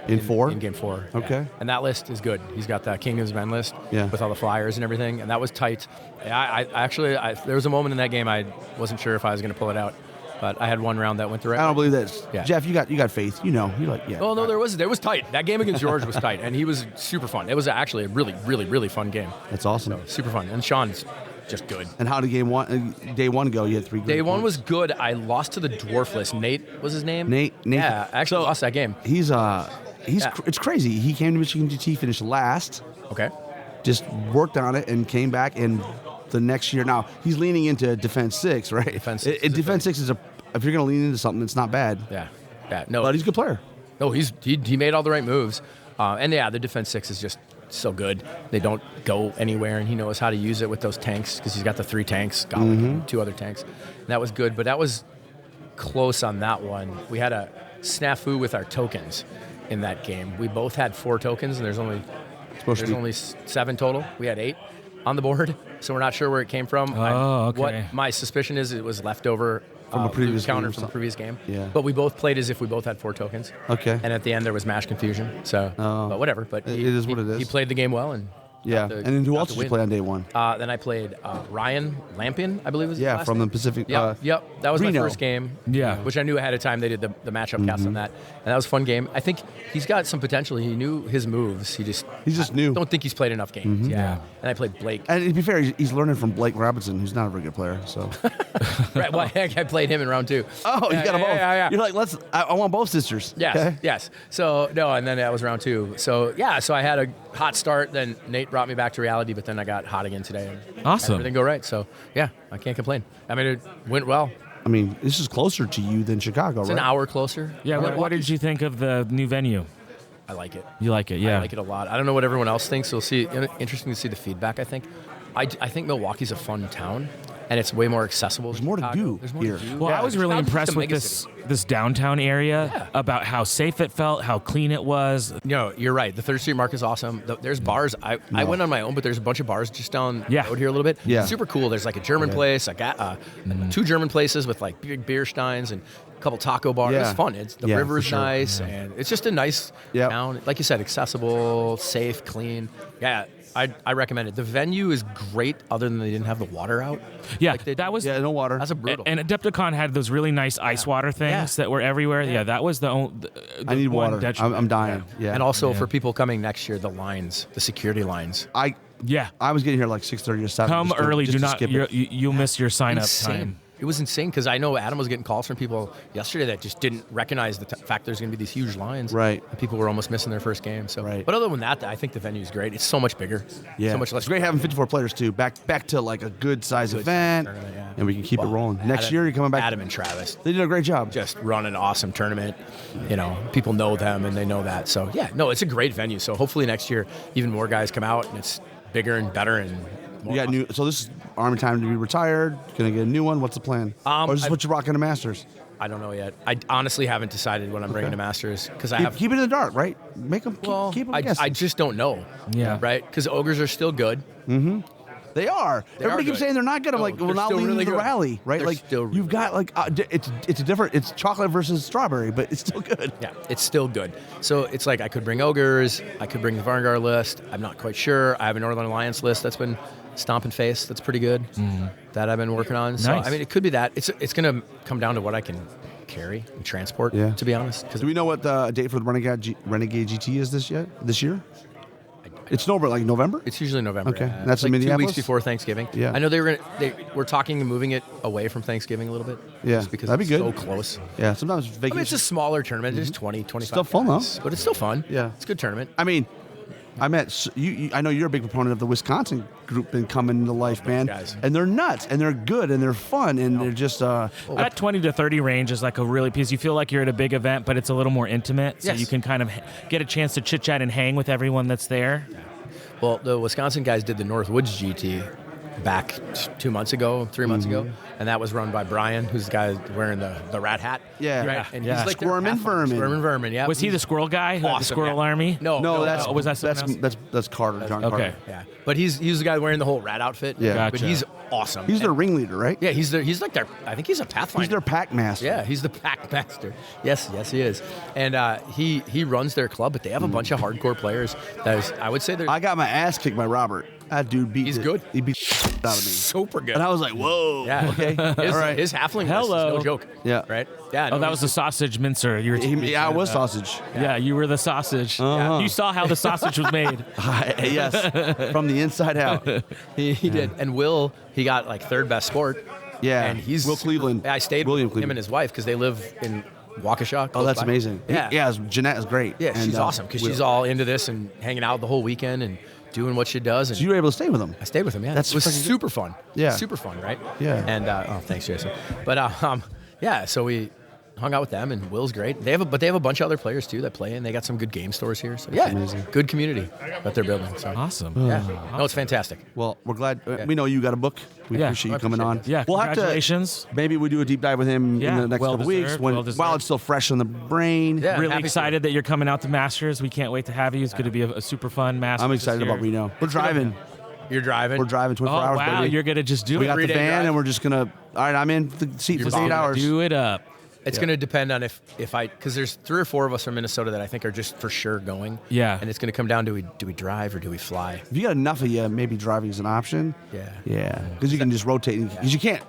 In 4? In game 4. Okay. Yeah. And that list is good. He's got the Kingdom's Men list with all the flyers and everything, and that was tight. I actually, there was a moment in that game I wasn't sure if I was going to pull it out. But I had one round that went the right way. I don't believe that. Yeah. Jeff, you got faith. You know, you're like, yeah. Well, no, there was tight. That game against George was tight, and he was super fun. It was actually a really, really, really fun game. That's awesome. So, super fun. And Sean's just good. And how did day one go? You had 3 good Day 1 points. was good. I lost to the dwarf list. Nate was his name? Nate. Yeah, I actually lost that game. It's crazy. He came to Michigan GT, finished last. Okay. Just worked on it and came back, and the next year, now he's leaning into Defense 6, right? Defense 6 Defense 6 is if you're going to lean into something, it's not bad. Yeah. No. But he's a good player. No, he made all the right moves. And yeah, the Defense 6 is just so good. They don't go anywhere, and he knows how to use it with those tanks because he's got the 3 tanks, and 2 other tanks. And that was good, but that was close on that one. We had a snafu with our tokens in that game. We both had 4 tokens, and there's only 7 total. We had 8 on the board, so we're not sure where it came from. Okay. What my suspicion is, it was leftover from a previous counter game from the previous game. Yeah. But we both played as if we both had 4 tokens. Okay. And at the end there was mash confusion. So, but whatever. But it is what it is. He played the game well and. Yeah. And then who else did you play on day 1? Then I played Ryan Lampion, I believe was his last from name. the Pacific. Yep. That was Reno. my first game. Yeah. Which I knew ahead of time. They did the matchup cast on that, and that was a fun game. I think he's got some potential. He knew his moves. He just new. Don't think he's played enough games. Yeah. And I played Blake. And to be fair, he's learning from Blake Robinson, who's not a very good player. So. Right. Well, I played him in round 2. Oh, you got them both. Yeah. You're like, I want both sisters. Yes. Okay? Yes. So no, and then that was round 2. So yeah. So I had a hot start. Then Nate brought me back to reality, but then I got hot again today. And Awesome. Everything go right. So yeah, I can't complain. I mean, it went well. I mean, this is closer to you than Chicago, It's right? an hour closer. Yeah, what did you think of the new venue? I like it. You like it, yeah. I like it a lot. I don't know what everyone else thinks. So we'll see. Interesting to see the feedback, I think. I think Milwaukee's a fun town, and it's way more accessible. There's more to do here. Well, I was really impressed with this downtown area about how safe it felt, how clean it was. No, you're right. The 3rd Street Market is awesome. There's bars. I went on my own, but there's a bunch of bars just down the road here a little bit. Yeah. Super cool. There's like a German place. I got 2 German places with like big beer steins and a couple taco bars. Yeah. It's fun. The river is for sure. nice, and it's just a nice town. Like you said, accessible, safe, clean. Yeah. I recommend it. The venue is great, other than they didn't have the water out. Yeah, that was no water. That's a brutal. And Adepticon had those really nice ice water things that were everywhere. Yeah, that was the only. I need water. I'm dying. Yeah. And also for people coming next year, the lines, the security lines. I was getting here like 6:30 or 7. Come early. Do not. Skip it. You'll miss your sign up Insane. time. it was insane because I know Adam was getting calls from people yesterday that just didn't recognize the fact there's going to be these huge lines. Right. And people were almost missing their first game. So, Right. But other than that, I think the venue is great. It's so much bigger. Yeah. So much less. It's great having 54 players too. Back to like a good size event, tournament, yeah. and we can keep it rolling. Next year, you're coming back. Adam and Travis They did a great job. just run an awesome tournament. You know, people know them and they know that. So yeah, no, it's a great venue. So hopefully next year, even more guys come out and it's bigger and better and more You got new. So this is Army time to be retired. Gonna get a new one. What's the plan? Or is this what you're rocking to Masters? I don't know yet. I honestly haven't decided what I'm bringing to Masters because I have. Keep it in the dark, right? Make them keep them I guessing. just don't know. Yeah. Right? Because ogres are still good. They are. Everybody keeps good. saying they're not good. I'm No, like, well, they're not still leading really the good. rally, right? They're Like still really you've got like it's a different. It's chocolate versus strawberry, but it's still good. Yeah, it's still good. So it's like I could bring ogres. I could bring the Vanguard list. I'm not quite sure. I have a Northern Alliance list that's been stomping face. That's pretty good. That I've been working on. So Nice. I mean, it could be that. It's going to come down to what I can carry and transport. Yeah. To be honest, because Do we know what the date for the Renegade GT is this year? It's like November. it's usually November. Okay. Yeah. That's It's in like 2 Minneapolis? weeks before Thanksgiving. Yeah. I know they were talking and moving it away from Thanksgiving a little bit. Yeah, Just because that'd be it's good. so close. Yeah. Sometimes I vacation. mean, it's a smaller tournament. It's 20, 25 Still fun, though. guys, but it's still fun. Yeah. It's a good tournament. I mean, I met you. I know you're a big proponent of the Wisconsin group and coming to life, man. guys. And they're nuts, and they're good, and they're fun, and they're just. That 20 to 30 range is like a really, because you feel like you're at a big event, but it's a little more intimate. So Yes. you can kind of get a chance to chit chat and hang with everyone that's there. Well, the Wisconsin guys did the Northwoods GT back 2 months ago, 3 months ago, and that was run by Brian, who's the guy wearing the rat hat. Yeah. Right. And Yeah. he's like their Squirmin' pathfinder. Vermin. Squirmin' Vermin, yeah. Was he the squirrel guy who had the Awesome, squirrel yeah. army? no, that's was that someone else? that's Carter, John Okay. Carter. Yeah, but he's the guy wearing the whole rat outfit. Yeah. But Gotcha. he's awesome. He's their And- ringleader, right? Yeah, he's like their. I think he's a Pathfinder. He's their pack master. Yeah, he's the pack master. Yes, he is. And he runs their club, but they have a bunch of hardcore players. I would say they're I got my ass kicked by Robert. That dude beat. He's good. He beat the out of me. super good. And I was like, whoa. Yeah. Okay. His, All right. his halfling Hello. list is no joke. Yeah. Right? Yeah. Oh, that was the sausage mincer. You were Yeah, I was sausage. Yeah, you were the sausage. Uh-huh. You saw how the sausage was made. Yes. From the inside out. He did. And Will, he got like third best sport. Yeah. And he's Will Cleveland. I stayed William with him Cleveland. and his wife because they live in Waukesha. Oh, close that's by. amazing. Yeah. Jeanette is great. Yeah, And, she's awesome because Will. she's all into this and hanging out the whole weekend and doing what she does. And So you were able to stay with him. I stayed with him. Yeah, That's it was freaking good. super fun. Yeah. super fun, right? Yeah. And oh, thanks, Jason. But yeah, so we hung out with them, and Will's great. They have a bunch of other players too that play, and they got some good game stores here. So yeah, good community that they're building. So Awesome. yeah, no, it's fantastic. Well, we're glad. We know you got a book. We Yeah. appreciate you I coming on. appreciate Yeah, We'll have congratulations. to. Maybe we do a deep dive with him in Yeah, the next well couple weeks deserved, when well deserved. while it's still fresh in the brain. Yeah, Really happy to. excited that you're coming out to Masters. We can't wait to have you. It's going to be a super fun Masters. I'm excited this about year. Reno. We're driving. You're driving. We're driving 24 Oh, hours, wow. baby. You're going to just do We it. got the 3-day van, drive. and we're just gonna. All right, I'm in the seat You're for just 8 gonna hours. do it up. It's going to depend on if I because there's 3 or 4 of us from Minnesota that I think are just for sure going. Yeah. And it's going to come down to do we drive or do we fly? If you got enough of you, maybe driving is an option. Yeah. Yeah, because you can just rotate. Because you can't.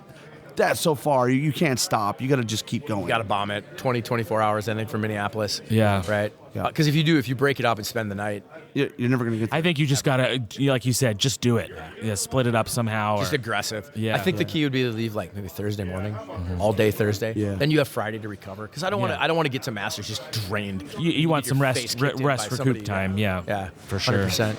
That's so far. You can't stop. You got to just keep going. You got to bomb it 24 hours, I think, from Minneapolis. Yeah. Right? Yeah. Because if you break it up and spend the night, You're never gonna get. I think you just got to, like you said, just do it. Yeah, split it up somehow. just or- aggressive. Yeah. I think the key would be to leave like maybe Thursday morning, all day Thursday. Yeah. Then you have Friday to recover. Because I don't want Yeah. to. I don't want to get to Masters just drained. You want get some your rest, face kicked in rest by recoup somebody. time. Yeah. Yeah, for sure. 100%.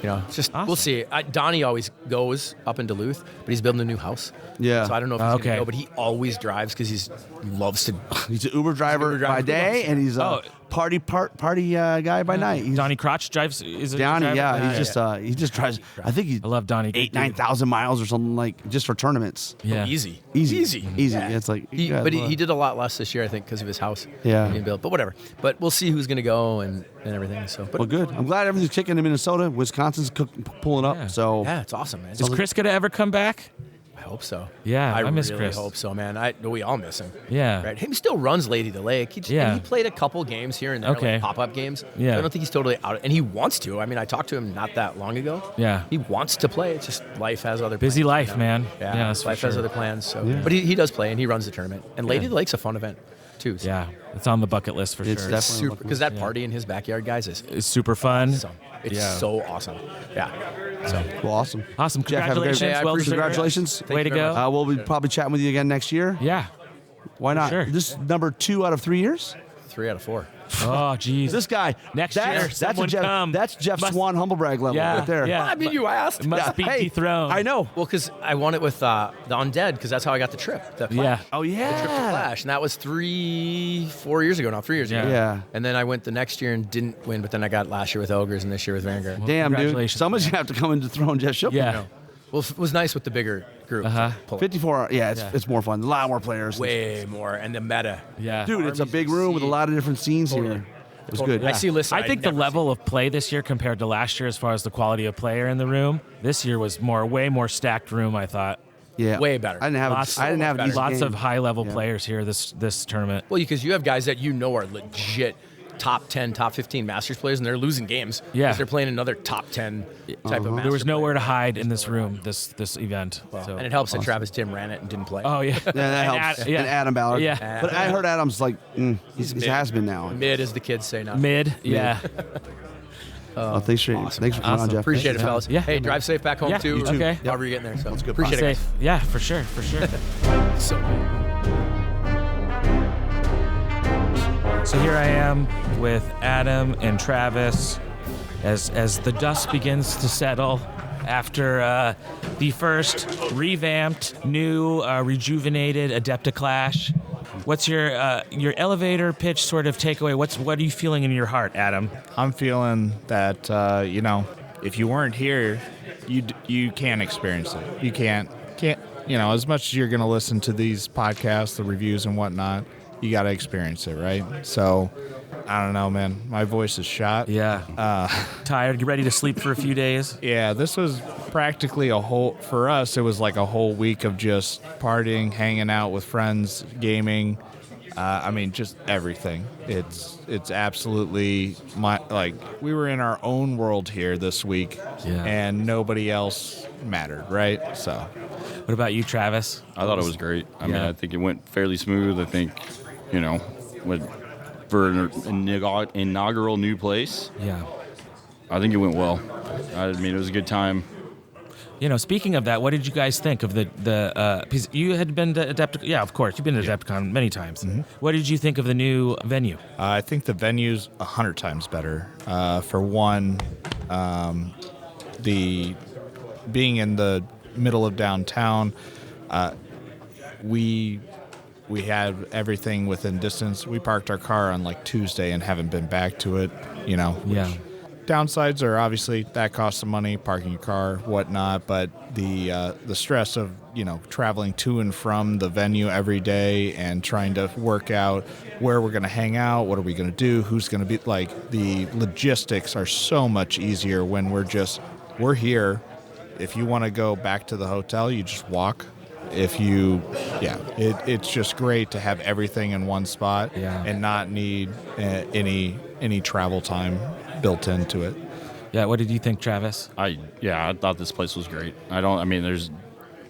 You know, it's just we'll Awesome. see. Donnie always goes up in Duluth, but he's building a new house. Yeah. So I don't know if he's Okay. gonna go, but he always drives because he loves to. He's an Uber driver, Uber driver. by day, and he's a Oh. party guy by night. He's Donnie Crotch drives. Is it Donnie, driver? yeah, he just drives. I think he's I love Donnie. 8,000-9,000 miles or something like just for tournaments. Yeah. Easy. Easy. Yeah. It's like He did a lot less this year, I think, because of his house. Yeah. being built. But whatever. But we'll see who's going to go and everything. So, but Well, good. I'm glad everything's kicking in Minnesota. Wisconsin's pulling up. Yeah. So yeah, it's awesome, man. Is Chris gonna ever come back? I hope so. Yeah, I miss really Chris. hope so, man. We all miss him. Yeah. Right. He still runs Lady to Lake. Yeah. And he played a couple games here and there, Okay. like pop-up games. Yeah. So I don't think he's totally out. And he wants to. I mean, I talked to him not that long ago. Yeah. He wants to play. It's just life has other Busy plans, life, you know? man. Yeah. Yeah, that's for life has sure. other plans. So, but he does play and he runs the tournament. And Lady to Lake's a fun event too. So Yeah, it's on the bucket list for It's sure. definitely- super because that party in his backyard, guys, is It's super fun. awesome. It's so awesome. Yeah. So Well, awesome. Awesome. Jeff, have a great Congratulations. day. Well deserved. Congratulations. Way to you very go. We'll be probably chatting with you again next year. Yeah. Why not? Sure. This is number 2 out of 3 years. 3 out of 4. Oh, geez. This guy. Next that's, year, that's someone Jeff. come. That's Jeff Must- Swan humblebrag level Yeah, right there. yeah. I mean, you asked. Must be dethroned. I know. Well, because I won it with the Undead, because that's how I got the trip. The Yeah. Oh The trip to yeah. Clash, and that was 4 years ago now, 3 years ago. Yeah. And then I went the next year and didn't win, but then I got last year with Ogres and this year with Vanguard. Damn, dude. Congratulations, Someone's gonna have to come into throwing Jeff Shook. Yeah. Well, it was nice with the bigger group. Pull it. 54. Yeah, it's more fun. A lot more players. Way more, and the meta. Yeah. Dude, it's a Armies big you room with a see. lot of different scenes Totally. here. It was Totally. good. I see lists. I think the level of play this year compared to last year, as far as the quality of player in the room, this year was way more stacked room. I thought Yeah. way better. I didn't have. Lots- I didn't have these lots of games. high level players here this tournament. Well, because you have guys that you know are legit top 10, top 15 Masters players, and they're losing games. Yeah. Because they're playing another top 10 type of Master There was nowhere player. to hide in this room this event. So. And it helps that Travis Tim ran it and didn't play. Oh yeah. Yeah, that And helps. yeah. And Adam Ballard. Yeah. But I heard Adam's like, he's has been now. Mid, as the kids say now. Mid. Yeah. Oh, thanks for coming on, Awesome. Jeff. Appreciate it, Thanks. fellas. Yeah. Hey, drive safe back home Yeah, too. you too. Okay. However you're getting there. So good. appreciate it. Safe. Yeah, for sure. For sure. Guys. So So here I am with Adam and Travis as the dust begins to settle after the first revamped, new, rejuvenated Adepticlash. What's your elevator pitch sort of takeaway? What are you feeling in your heart, Adam? I'm feeling that if you weren't here, you can't experience it. You can't as much as you're going to listen to these podcasts, the reviews and whatnot, you got to experience it, right? So I don't know, man. My voice is shot. Yeah. Tired? You ready to sleep for a few days? Yeah, this was practically for us, it was like a whole week of just partying, hanging out with friends, gaming. Just everything. It's absolutely we were in our own world here this week, and nobody else mattered, right? So, What about you, Travis? I thought it was great. I mean, Yeah. I think it went fairly smooth. I think, for an inaugural new place, Yeah. I think it went well. I mean, it was a good time. Speaking of that, what did you guys think of because you had been to Adepticon? Yeah, of course, you've been to Adepticon many times. Mm-hmm. What did you think of the new venue? I think the venue's 100 times better. For one, the being in the middle of downtown, we had everything within distance. We parked our car on Tuesday and haven't been back to it. Yeah. Downsides are obviously that costs some money, parking your car, whatnot. But the stress of traveling to and from the venue every day and trying to work out where we're going to hang out, what are we going to do, who's going to be the logistics are so much easier when we're here. If you want to go back to the hotel, you just walk. It's just great to have everything in one spot and not need any travel time built into it. Yeah. What did you think, Travis? I thought this place was great. There's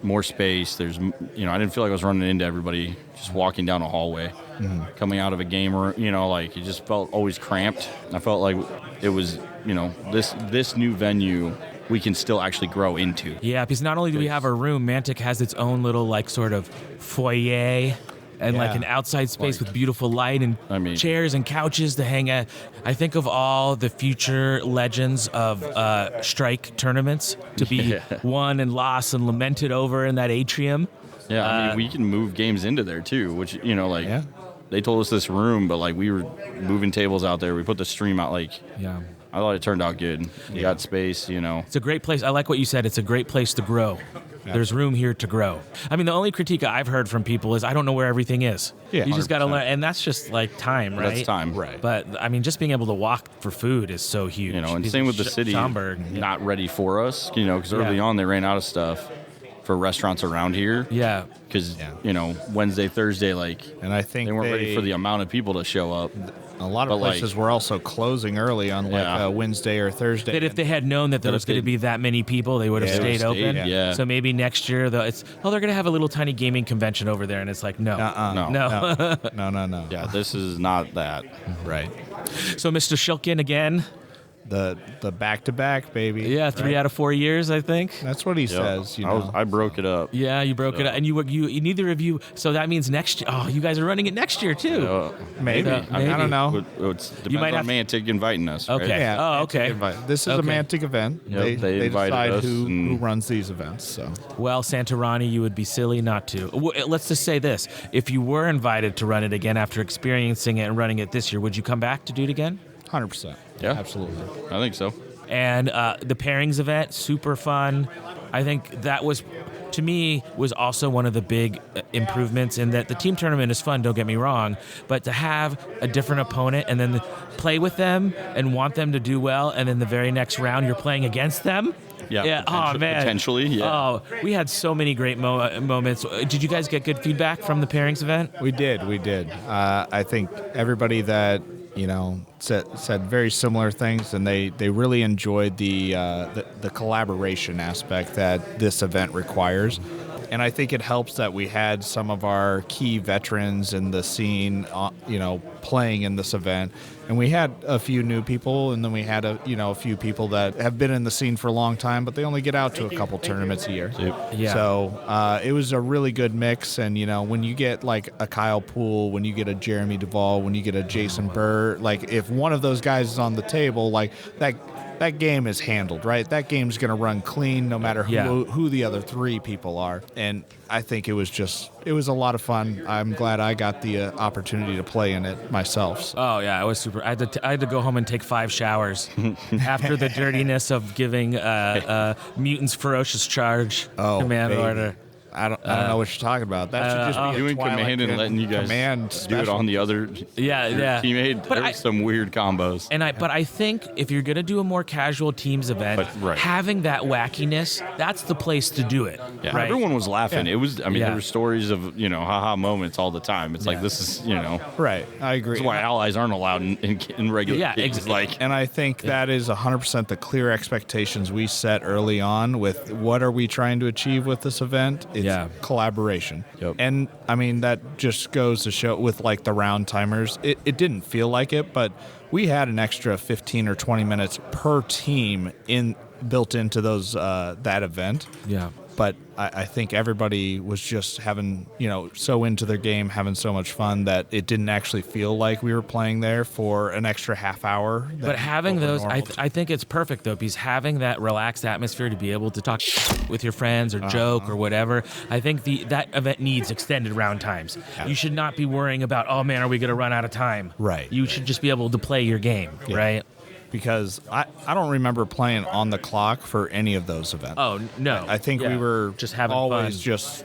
more space. I didn't feel like I was running into everybody just walking down a hallway, coming out of a game room. It just felt always cramped. I felt like it was, this new venue we can still actually grow into. Yeah, because not only do we have a room, Mantic has its own little sort of foyer and an outside space with beautiful light and chairs and couches to hang at. I think of all the future legends of strike tournaments to be won and lost and lamented over in that atrium. Yeah, we can move games into there too, which they told us this room, but we were moving tables out there. We put the stream out. I thought it turned out good. You got space, It's a great place. I like what you said. It's a great place to grow. There's room here to grow. The only critique I've heard from people is I don't know where everything is. Yeah, you just got to 100%. learn, and that's just time, right? That's time. Right. But just being able to walk for food is so huge. And same with the city, Schaumburg. not ready for us, because early on they ran out of stuff for restaurants around here. Yeah. Because, Wednesday, Thursday, And I think they weren't ready for the amount of people to show up. A lot of places were also closing early on Wednesday or Thursday. That if they had known that there was going to be that many people, they would have stayed open. Yeah. So maybe next year, they're going to have a little tiny gaming convention over there, and it's no. No. Yeah, this is not that. Right. So, Mr. Shilkin, again, the back-to-back, baby. Yeah, 3 out of 4 years, I think. That's what he says. You know. I broke it up. Yeah, you broke it up, and you neither of you. So that means next year. Oh, you guys are running it next year too. Maybe. Maybe. I don't know. It depends might have on Mantic inviting us. Right? Okay. Yeah. Oh, okay. This is a Okay. Mantic event. Yep, they invited decide us who and- runs these events. So Well, Santorani, you would be silly not to. Let's just say this: if you were invited to run it again after experiencing it and running it this year, would you come back to do it again? 100%. Yeah. Absolutely. I think so. And the pairings event, super fun. I think that was, to me, was also one of the big improvements in that the team tournament is fun, don't get me wrong, but to have a different opponent and then play with them and want them to do well, and then the very next round you're playing against them. Yeah. Oh, man. Potentially, yeah. Oh, we had so many great moments. Did you guys get good feedback from the pairings event? We did. I think everybody that said very similar things, and they really enjoyed the collaboration aspect that this event requires. And I think it helps that we had some of our key veterans in the scene, playing in this event. And we had a few new people, and then we had a few people that have been in the scene for a long time, but they only get out to a couple tournaments a year. Yeah. So it was a really good mix. And, when you get like a Kyle Poole, when you get a Jeremy Duvall, when you get a Jason Burr, like if one of those guys is on the table, like that game is handled, right? That game's going to run clean no matter who the other three people are. And I think it was a lot of fun. I'm glad I got the opportunity to play in it myself. So. Oh yeah, it was super. I had to go home and take 5 showers after the dirtiness of giving mutants ferocious charge command baby. order. I don't know what you're talking about. That should just be a Doing Twilight command and letting you guys command do it special. on the other Yeah. teammate. But There was some weird combos. But I think if you're gonna do a more casual teams event, Right. having that wackiness, that's the place to do it. Yeah, right? everyone was laughing. Yeah. It was. I mean, Yeah. there were stories of haha moments all the time. It's like this is Right, I agree. That's why allies aren't allowed in regular Yeah, games. exactly. And I think that is 100% the clear expectations we set early on with what are we trying to achieve with this event? It's collaboration. Yep. And I mean, that just goes to show with like the round timers, it didn't feel like it, but we had an extra 15 or 20 minutes per team built into those that event. Yeah. But I think everybody was just having, so into their game, having so much fun that it didn't actually feel like we were playing there for an extra half hour. But having what we're those, normal to. I think it's perfect though, because having that relaxed atmosphere to be able to talk with your friends or joke or whatever, I think that event needs extended round times. Yeah. You should not be worrying about, oh man, are we going to run out of time? Right, You should just be able to play your game, right? Because I don't remember playing on the clock for any of those events. Oh no, I think Yeah. we were just having always fun. just,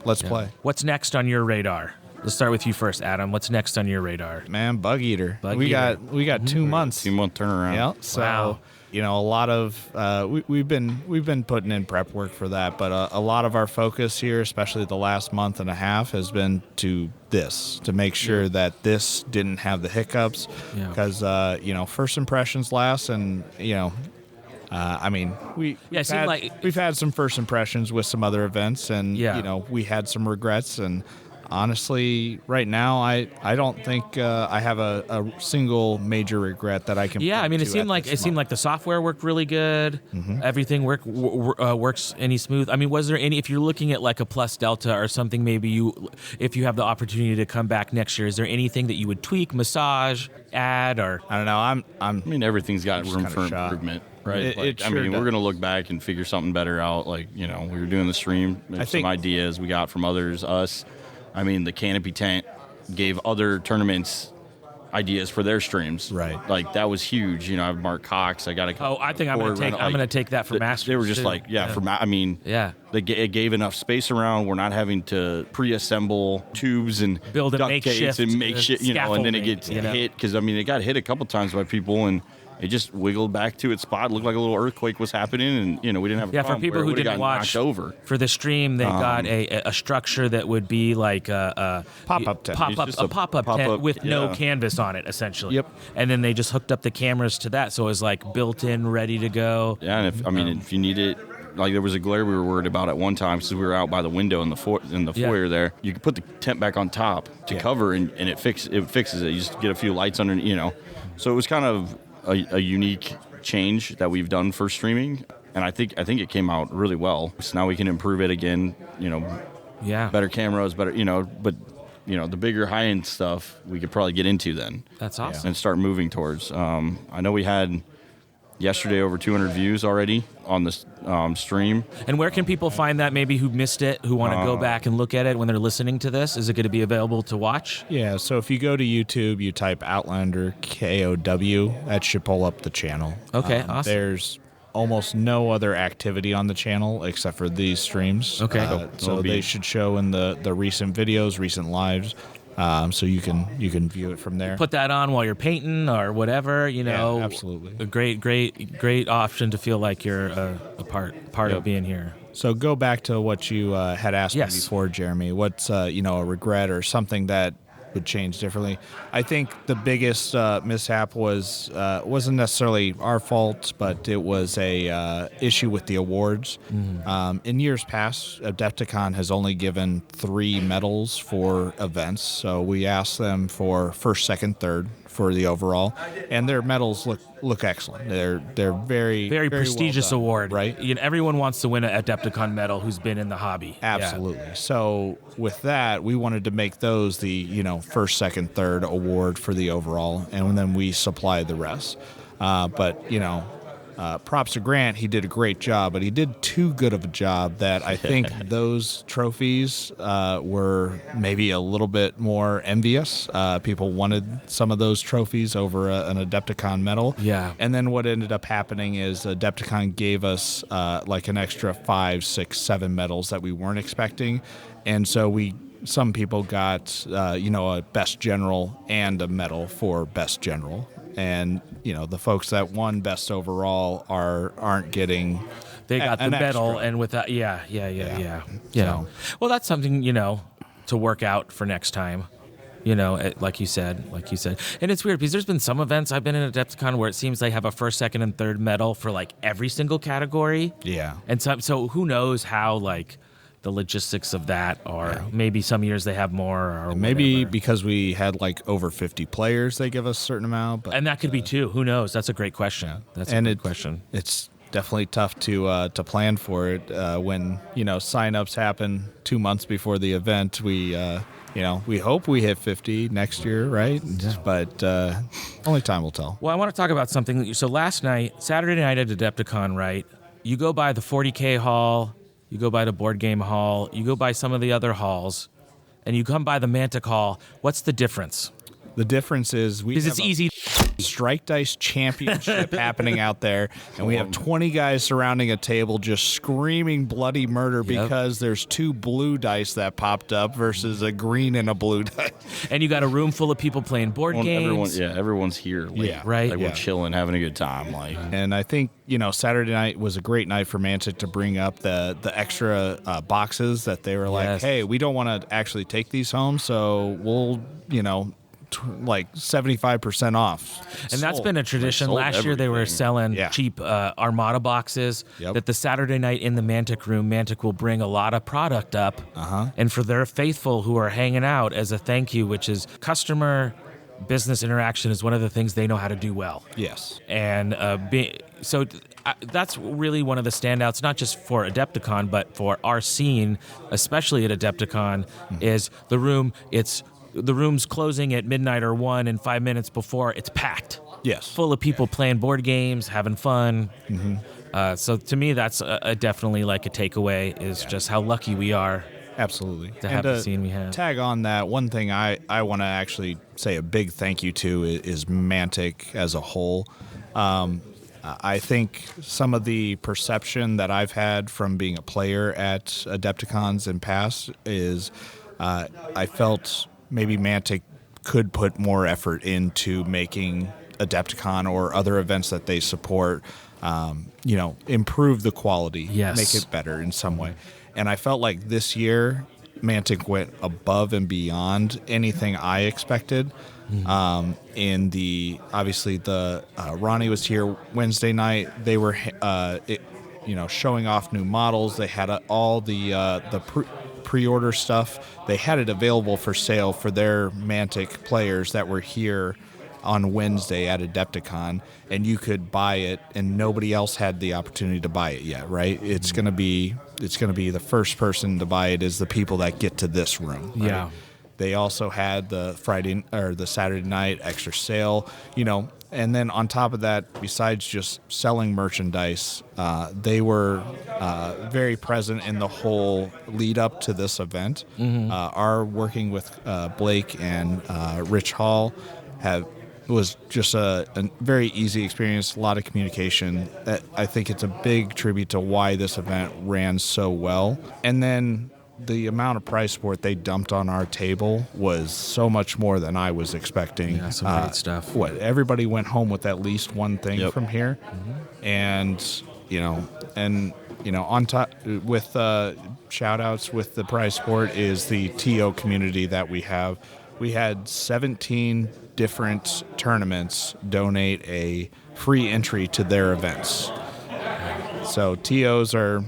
let's play. What's next on your radar? Let's start with you first, Adam. What's next on your radar? Man, Bug Eater. Bug we Eater. got 2 months. 2-month turnaround. Yeah. So, Wow. a lot of we've been putting in prep work for that, but a lot of our focus here, especially the last month and a half, has been to make sure that this didn't have the hiccups, Yeah. because first impressions last, and I mean, we've had some first impressions with some other events, and we had some regrets, and honestly, right now, I don't think I have a single major regret that I can. Yeah, I mean, it seemed like the software worked really good. Mm-hmm. Everything works any smooth. I mean, was there any? If you're looking at like a plus delta or something, maybe if you have the opportunity to come back next year, is there anything that you would tweak, massage, add, or I don't know. I mean, everything's got room kinda for shocked. improvement, right? It sure we're does. going to look back and figure something better out. Like, we were doing the stream. There's think- some ideas we got from others, us. I mean, the canopy tent gave other tournaments ideas for their streams. Right. Like, that was huge. I have Mark Cox. I got a. I think I'm gonna take that for Masters. They were just too. like, it gave enough space around. We're not having to pre-assemble tubes and Build a duct makeshift, tapes and makeshift, and then it gets scaffolding, hit because it got hit a couple times by people and it just wiggled back to its spot. It looked like a little earthquake was happening, and we didn't have a Yeah, for problem people where it who would've didn't gotten watch knocked over. for the stream, they got a structure that would be like a Pop-up tent. It's just a pop-up pop-up, tent with no yeah. canvas on it, essentially. Yep. And then they just hooked up the cameras to that, so it was like built in, ready to go. Yeah, and if you need it, like there was a glare we were worried about at one time, because we were out by the window in the foyer there. You could put the tent back on top to cover, and it fixes it. You just get a few lights under, So it was kind of a unique change that we've done for streaming, and I think it came out really well. So now we can improve it again. Yeah. Better cameras, better. But the bigger high end stuff we could probably get into then. That's awesome. And start moving towards. I know we had yesterday over 200 views already on this stream. And where can people find that, maybe who missed it, who want to go back and look at it when they're listening to this? Is it going to be available to watch? Yeah, so if you go to YouTube, you type Outlander KOW, that should pull up the channel. Okay, awesome. There's almost no other activity on the channel except for these streams. Okay. So they should show in the recent videos, recent lives. So you can view it from there. Put that on while you're painting or whatever, Yeah, absolutely. A great option to feel like you're a part of being here. So go back to what you had asked me before, Jeremy. What's a regret or something that would change differently? I think the biggest mishap wasn't necessarily our fault, but it was a issue with the awards. In years past, Adepticon has only given 3 medals for events, so we asked them for first, second, third for the overall, and their medals look excellent. They're very prestigious well done, award, right? Everyone wants to win an Adepticon medal who's been in the hobby. Absolutely. Yeah. So with that, we wanted to make those the first, second, third award for the overall, and then we supply the rest. But props to Grant. He did a great job, but he did too good of a job that I think those trophies were maybe a little bit more envious. People wanted some of those trophies over an Adepticon medal. Yeah. And then what ended up happening is Adepticon gave us like an extra 5, 6, 7 medals that we weren't expecting. And so some people got, a best general and a medal for best general. And the folks that won best overall aren't getting. They got the medal, extra. and with that, yeah. So. Well, that's something to work out for next time. Like you said, and it's weird because there's been some events I've been in Adepticon where it seems they have a first, second, and third medal for like every single category. Yeah, and so who knows how the logistics of that, or maybe some years they have more, or maybe whatever. Because we had like over 50 players, they give us a certain amount. But and that could be too. Who knows? That's a great question. Yeah. That's a good question. It's definitely tough to plan for it when signups happen 2 months before the event. We hope we hit 50 next year, right? Yeah. But only time will tell. Well, I want to talk about something. So last night, Saturday night at Adepticon, right? You go by the 40K hall. You go by the board game hall, you go by some of the other halls, and you come by the Mantic Hall. What's the difference? The difference is because it's easy. Strike Dice Championship happening out there, and we have 20 guys surrounding a table just screaming bloody murder because there's 2 blue dice that popped up versus a green and a blue dice. And you got a room full of people playing board games. Everyone's here. Right. Like we're chilling, having a good time. And I think Saturday night was a great night for Mantic to bring up the extra boxes that they were like, hey, we don't want to actually take these home, so we'll like 75% off. And that's been a tradition. Last year they were selling cheap Armada boxes that the Saturday night in the Mantic room, Mantic will bring a lot of product up. And for their faithful who are hanging out as a thank you, which is customer business interaction is one of the things they know how to do well. Yes. And that's really one of the standouts, not just for Adepticon, but for our scene, especially at Adepticon, is the room. The room's closing at midnight or 1, and 5 minutes before, it's packed. Yes. Full of people playing board games, having fun. So to me, that's definitely like a takeaway, is just how lucky we are. Absolutely. To have the scene we have. Tag on that, one thing I want to actually say a big thank you to is Mantic as a whole. I think some of the perception that I've had from being a player at Adepticons in past is I felt maybe Mantic could put more effort into making Adepticon or other events that they support, improve the quality, make it better in some way. And I felt like this year Mantic went above and beyond anything I expected. In the obviously the Ronnie was here Wednesday night. They were showing off new models. They had all the pre-order stuff. They had it available for sale for their Mantic players that were here on Wednesday at Adepticon, and you could buy it, and nobody else had the opportunity to buy it yet, right? It's gonna be the first person to buy it is the people that get to this room. Right? Yeah. They also had the Friday or the Saturday night extra sale, and then on top of that, besides just selling merchandise, they were very present in the whole lead up to this event. Our working with Blake and Rich Hall was just a very easy experience, a lot of communication. I think it's a big tribute to why this event ran so well. And then the amount of prize support they dumped on our table was so much more than I was expecting. Yeah, some great stuff. Everybody went home with at least one thing from here, and on top with shout outs with the prize support is the TO community that we have. We had 17 different tournaments donate a free entry to their events. So TOs are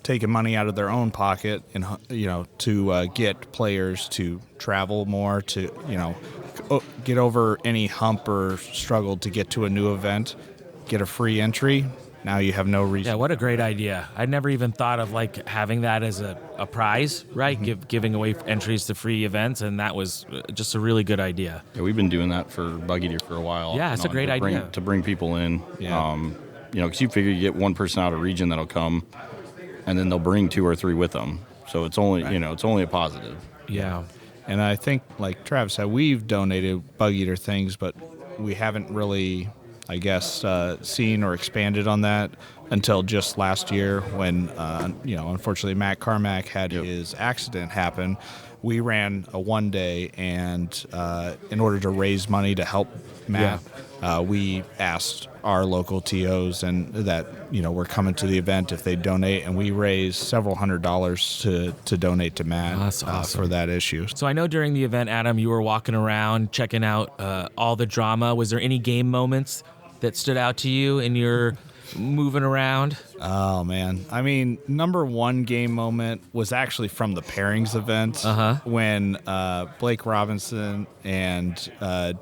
taking money out of their own pocket and, to get players to travel more, to, get over any hump or struggle to get to a new event, get a free entry. Now you have no reason. Yeah, what a great idea. I'd never even thought of having that as a prize, right? Giving away entries to free events, and that was just a really good idea. Yeah, we've been doing that for Bug Eater for a while. Yeah, it's a great idea. To bring people in. Yeah. Because you figure you get one person out of region that'll come, and then they'll bring 2 or 3 with them. So it's only, it's only a positive. Yeah. And I think, like Travis said, we've donated Bug Eater things, but we haven't really, I guess, seen or expanded on that until just last year when, unfortunately Matt Carmack had his accident happen. We ran a one-day, and in order to raise money to help Matt, we asked our local TOs and that were coming to the event if they donate, and we raised several $100s to donate to Matt. That's awesome. For that issue. So I know during the event, Adam, you were walking around checking out all the drama. Was there any game moments that stood out to you in your moving around? Oh, man. I mean, number one game moment was actually from the pairings event when Blake Robinson and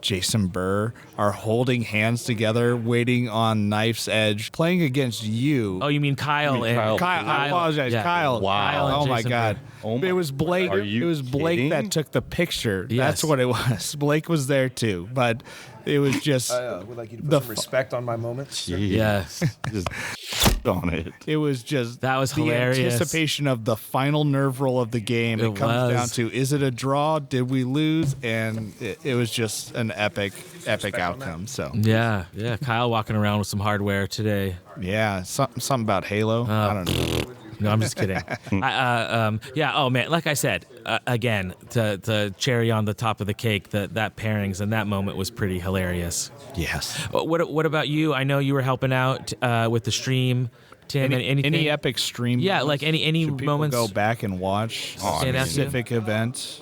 Jason Burr are holding hands together, waiting on knife's edge, playing against you. Oh, you mean Kyle? Kyle, I apologize. Yeah. Kyle. Wow. Oh, my Jason God. Burr. It was Blake. Are you It was Blake kidding? that took the picture. Yes. That's what it was. Blake was there, too. But it was just... would like you to put some respect on my moments. Yes. Just on it. It was just That was the hilarious. anticipation of the final nerve roll of the game. It It comes was. down to, is it a draw? Did we lose? And it was just an epic outcome. So Yeah. Kyle walking around with some hardware today. yeah, something about Halo. I don't know. No, I'm just kidding. Oh man, like I said, again, the cherry on the top of the cake, that pairings and that moment was pretty hilarious. Yes. What about you? I know you were helping out with the stream, Tim. Anything? Any epic stream? Yeah, like any Should people moments. go back and watch Stand out to you? specific events?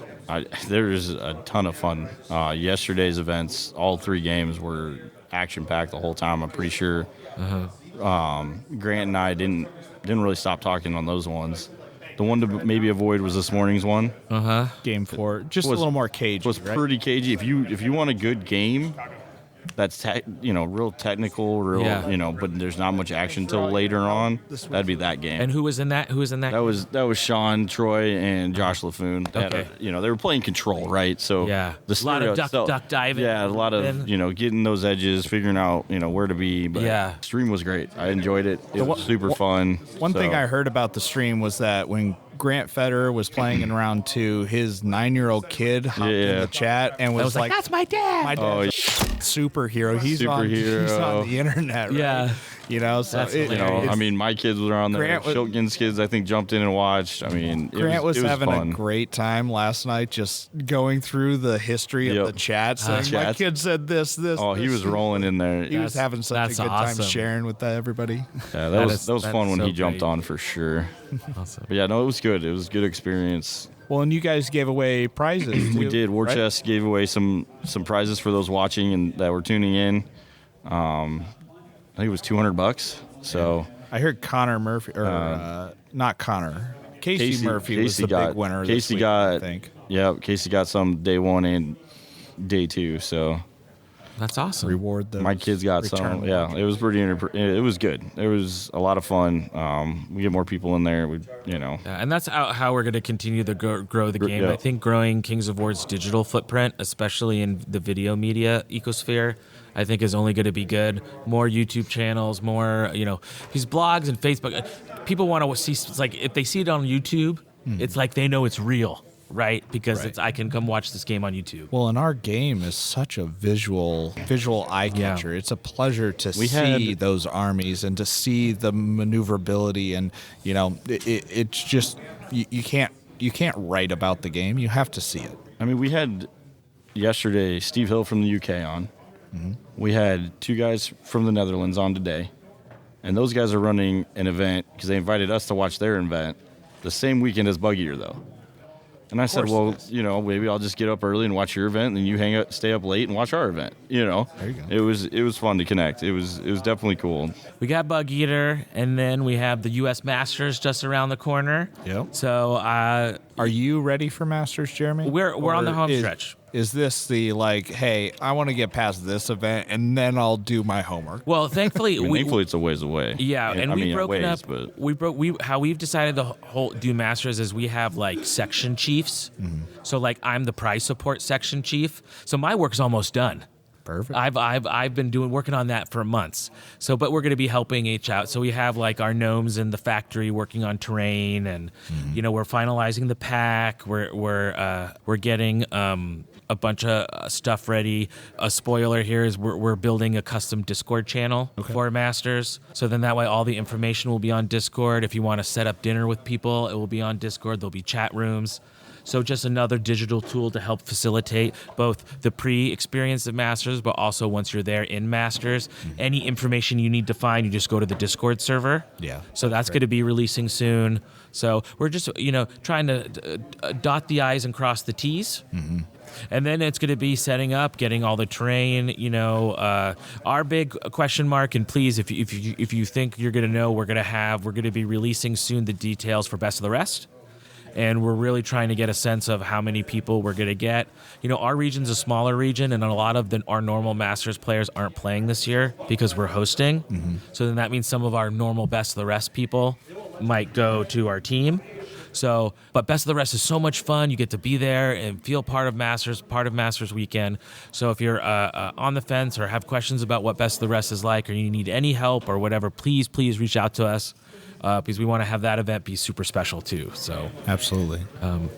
There's a ton of fun. Yesterday's events, all 3 games were action-packed the whole time. I'm pretty sure Grant and I didn't really stop talking on those ones. The one to maybe avoid was this morning's one. Game 4, just Was- a little more cagey. It was right? pretty cagey. If you want a good game, that's real technical, but there's not much action till later on. That'd be that game. And who was in that? That was Sean, Troy, and Josh LaFoon. Okay. They were playing control, right? So Yeah. the A lot of scenario duck diving. Yeah, a lot of getting those edges, figuring out where to be. But Yeah. stream was great. I enjoyed it. It was super fun. One thing So- I heard about the stream was that when Grant Federer was playing in round 2, his 9-year-old kid hopped in the chat and was like, "That's my dad." my Oh, dad's superhero. He's on Superhero. the internet, right? Yeah. So That's it, hilarious. my kids were on there. Grant was- Shilkin's kids, I think, jumped in and watched. Grant was it was having fun. a great time last night, just going through the history Yep. of the chat, saying, my Chats. kid said this. Oh, he this." was rolling in there. He was having such a that's good awesome. time sharing with everybody. Yeah, That that was is fun when so he jumped great. on for sure. Awesome. But yeah, no, it was good. It was a good experience. Well, and you guys gave away prizes. We too, did. War right? Chest gave away some prizes for those watching and that were tuning in. I think it was $200. So I heard Connor Murphy, or not Connor. Casey Murphy was the big winner. Casey this week, got. I think. Yeah, Casey got some day 1 and day 2. So That's awesome. reward those. My kids got return some. Yeah, watchers. it was pretty. It was good. It was a lot of fun. We get more people in there. Yeah, and that's how we're going to continue to grow the game. Yeah. I think growing Kings of War's digital footprint, especially in the video media ecosphere, I think is only going to be good. More YouTube channels, more, these blogs and Facebook. People want to see, it's like if they see it on YouTube, it's like they know it's real, right? Because I can come watch this game on YouTube. Well, and our game is such a visual eye catcher. It's a pleasure to see those armies and to see the maneuverability, and it's just you can't write about the game. You have to see it. I mean, we had yesterday Steve Hill from the UK on. We had 2 guys from the Netherlands on today, and those guys are running an event because they invited us to watch their event the same weekend as Bug Eater, though. And I said, well, maybe I'll just get up early and watch your event, and then you stay up late and watch our event. There you go. It was fun to connect. It was definitely cool. We got Bug Eater, and then we have the U.S. Masters just around the corner. Yep. So, are you ready for Masters, Jeremy? We're on the home stretch. Is this the hey, I want to get past this event and then I'll do my homework? Well, thankfully, thankfully it's a ways away. Yeah, and we've broken up. But How we've decided to do Masters is we have section chiefs. So I'm the prize support section chief. So my work's almost done. Perfect. I've been working on that for months. So, but we're going to be helping each out. So we have our gnomes in the factory working on terrain, and we're finalizing the pack. We're getting a bunch of stuff ready. A spoiler here is we're building a custom Discord channel for Masters. So then that way all the information will be on Discord. If you want to set up dinner with people, it will be on Discord. There'll be chat rooms. So just another digital tool to help facilitate both the pre-experience of Masters, but also once you're there in Masters, any information you need to find, you just go to the Discord server. Yeah. So that's going to be releasing soon. So we're just, trying to dot the I's and cross the T's. And then it's going to be setting up, getting all the terrain, our big question mark. And please, if you think you're going to know, we're going to be releasing soon the details for Best of the Rest. And we're really trying to get a sense of how many people we're going to get. Our region's a smaller region, and a lot of our normal Masters players aren't playing this year because we're hosting. So then that means some of our normal Best of the Rest people might go to our team. So, but Best of the Rest is so much fun. You get to be there and feel part of Masters weekend. So if you're on the fence or have questions about what Best of the Rest is like, or you need any help or whatever, please reach out to us. Because we want to have that event be super special too. So absolutely.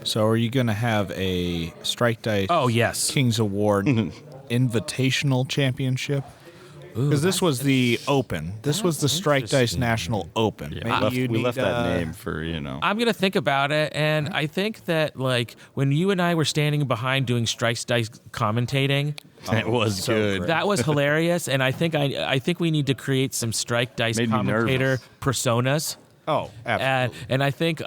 So are you going to have a Strike Dice? Oh yes, Kings Award Invitational Championship? Because this was the Open. This was the Strike Dice National Open. Yeah, we left that name for I'm gonna think about it, and I think that when you and I were standing behind doing Strike Dice commentating. It was so good. That was hilarious, and I think we need to create some Strike Dice commentator personas. Oh, absolutely. And I think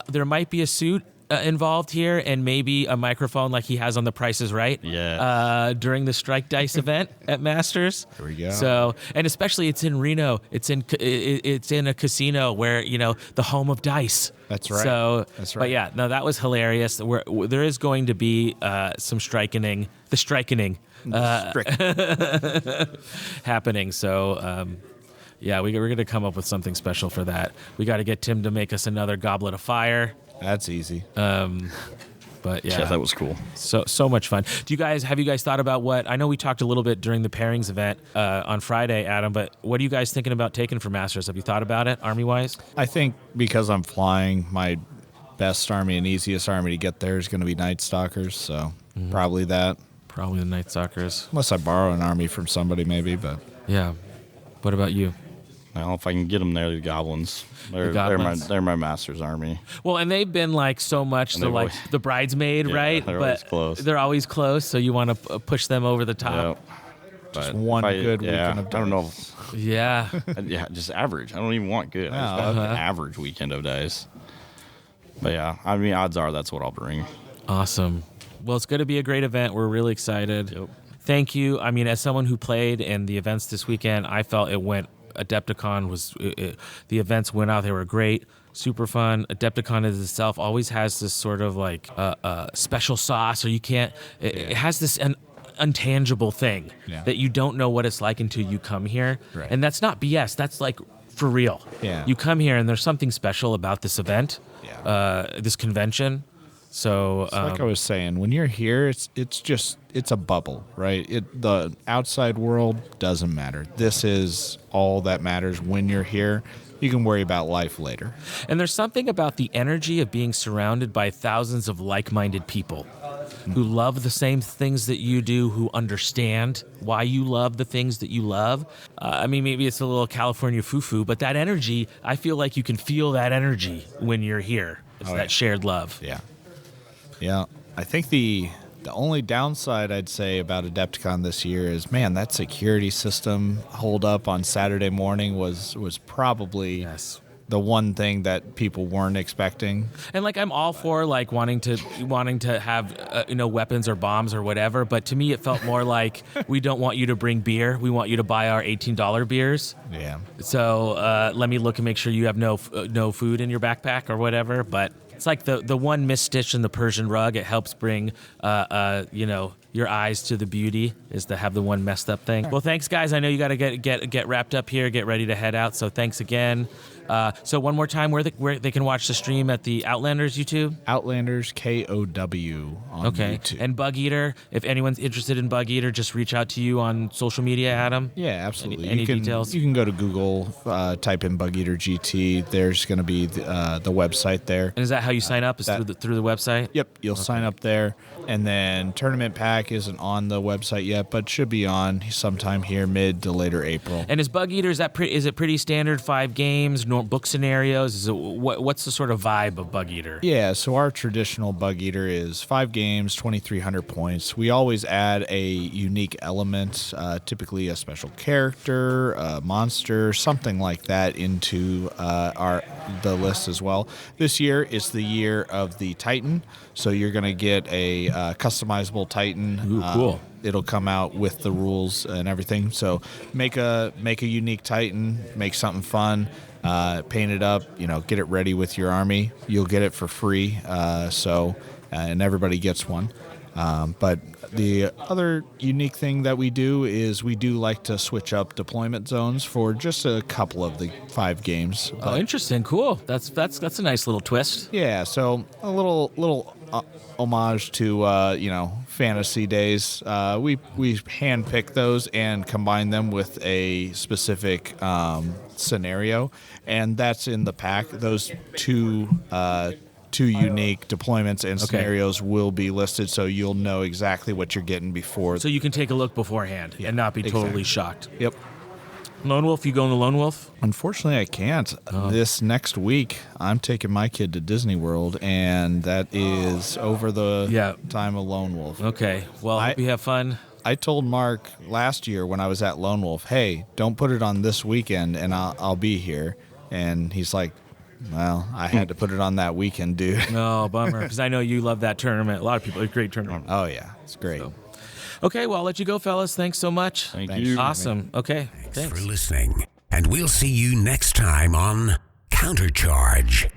there might be a suit involved here, and maybe a microphone like he has on The Price is Right. Yeah. During the Strike Dice event at Masters. There we go. So, and especially it's in Reno. It's in a casino where the home of dice. That's right. So, that's right. But yeah, no, that was hilarious. There is going to be some strikening happening. So. Yeah, we're going to come up with something special for that. We got to get Tim to make us another Goblet of Fire. That's easy. But yeah, that was cool. So much fun. Have you guys thought about what? I know we talked a little bit during the pairings event on Friday, Adam. But what are you guys thinking about taking for Masters? Have you thought about it, army wise? I think because I'm flying, my best army and easiest army to get there is going to be Night Stalkers. So probably that. Probably the Night Stalkers. Unless I borrow an army from somebody, maybe. But yeah. What about you? Well, if I can get them there, the Goblins. They're my Masters army. Well, and they've been so much the bridesmaid, right? They're always close. They're always close, so you want to push them over the top. Yep. Just one good weekend of dice. I don't know. Yeah. Just average. I don't even want good. I just want an average weekend of dice. But yeah, I mean, odds are that's what I'll bring. Awesome. Well, it's going to be a great event. We're really excited. Yep. Thank you. I mean, as someone who played in the events this weekend, I felt Adepticon the events went out. They were great, super fun. Adepticon itself always has this sort of special sauce, or you can't. It has this intangible thing Yeah. that you don't know what it's like until you come here. Right. And that's not BS. That's like for real. Yeah. You come here and there's something special about this event, this convention. So, Like I was saying, when you're here, it's a bubble, right? The outside world doesn't matter. This is all that matters when you're here. You can worry about life later. and there's something about the energy of being surrounded by thousands of like-minded people who love the same things that you do, who understand why you love the things that you love. I mean, maybe it's a little California foo-foo, but that energy, I feel like you can feel that energy when you're here. It's that shared love. Yeah. Yeah. I think the only downside I'd say about Adepticon this year is, man, that security system hold up on Saturday morning was probably the one thing that people weren't expecting. And like, I'm all for like wanting to have weapons or bombs or whatever, but to me it felt more like we don't want you to bring beer. We want you to buy our $18 beers. Yeah. So let me look and make sure you have no food in your backpack or whatever. But it's like the one missed stitch in the Persian rug. It helps bring your eyes to the beauty is to have the one messed up thing. Well, thanks guys. I know you got to get wrapped up here, get ready to head out. So thanks again. So one more time, where they can watch the stream at the Outlanders YouTube? Outlanders KOW on YouTube. And Bug Eater, if anyone's interested in Bug Eater, just reach out to you on social media, Adam. Yeah, absolutely. Any details? You can go to Google, type in Bug Eater GT. There's going to be the website there. And is that how you sign up? Is through the website? Yep, you'll sign up there. And then Tournament Pack isn't on the website yet, but should be on sometime here mid to later April. And is Bug Eater, is it pretty standard 5 games, book scenarios? Is it what's the sort of vibe of Bug Eater? Yeah, so our traditional Bug Eater is 5 games, 2,300 points. We always add a unique element, typically a special character, a monster, something like that into the list as well. This year is the year of the Titan, so you're going to get a customizable Titan. Ooh, cool. It'll come out with the rules and everything. So make a unique Titan, make something fun, paint it up, get it ready with your army. You'll get it for free. And everybody gets one. But the other unique thing that we do is we do like to switch up deployment zones for just a couple of the 5 games. Oh, interesting. Cool. That's a nice little twist. Yeah, so a little homage to fantasy days. We handpick those and combine them with a specific scenario, and that's in the pack. Those two unique deployments and scenarios will be listed, so you'll know exactly what you're getting before. So you can take a look beforehand and not be totally shocked. Yep. Lone Wolf, you going to Lone Wolf? Unfortunately, I can't. This next week, I'm taking my kid to Disney World, and that is over the time of Lone Wolf. Okay. Well, I hope you have fun. I told Mark last year when I was at Lone Wolf, hey, don't put it on this weekend, and I'll be here. And he's like, well, I had to put it on that weekend, dude. No, bummer, because I know you love that tournament. A lot of people, it's a great tournament. Oh, yeah. It's great. So. Okay, well, I'll let you go, fellas. Thanks so much. Thank you. Awesome. Okay, Thanks for listening. And we'll see you next time on Countercharge.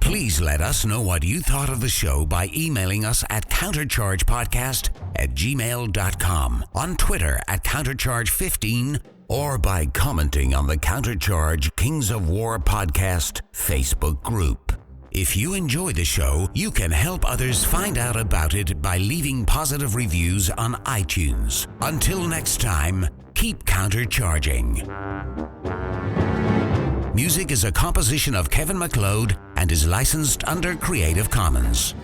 Please let us know what you thought of the show by emailing us at counterchargepodcast@gmail.com, on Twitter at countercharge15, or by commenting on the Countercharge Kings of War podcast Facebook group. If you enjoy the show, you can help others find out about it by leaving positive reviews on iTunes. Until next time, keep countercharging. Music is a composition of Kevin MacLeod and is licensed under Creative Commons.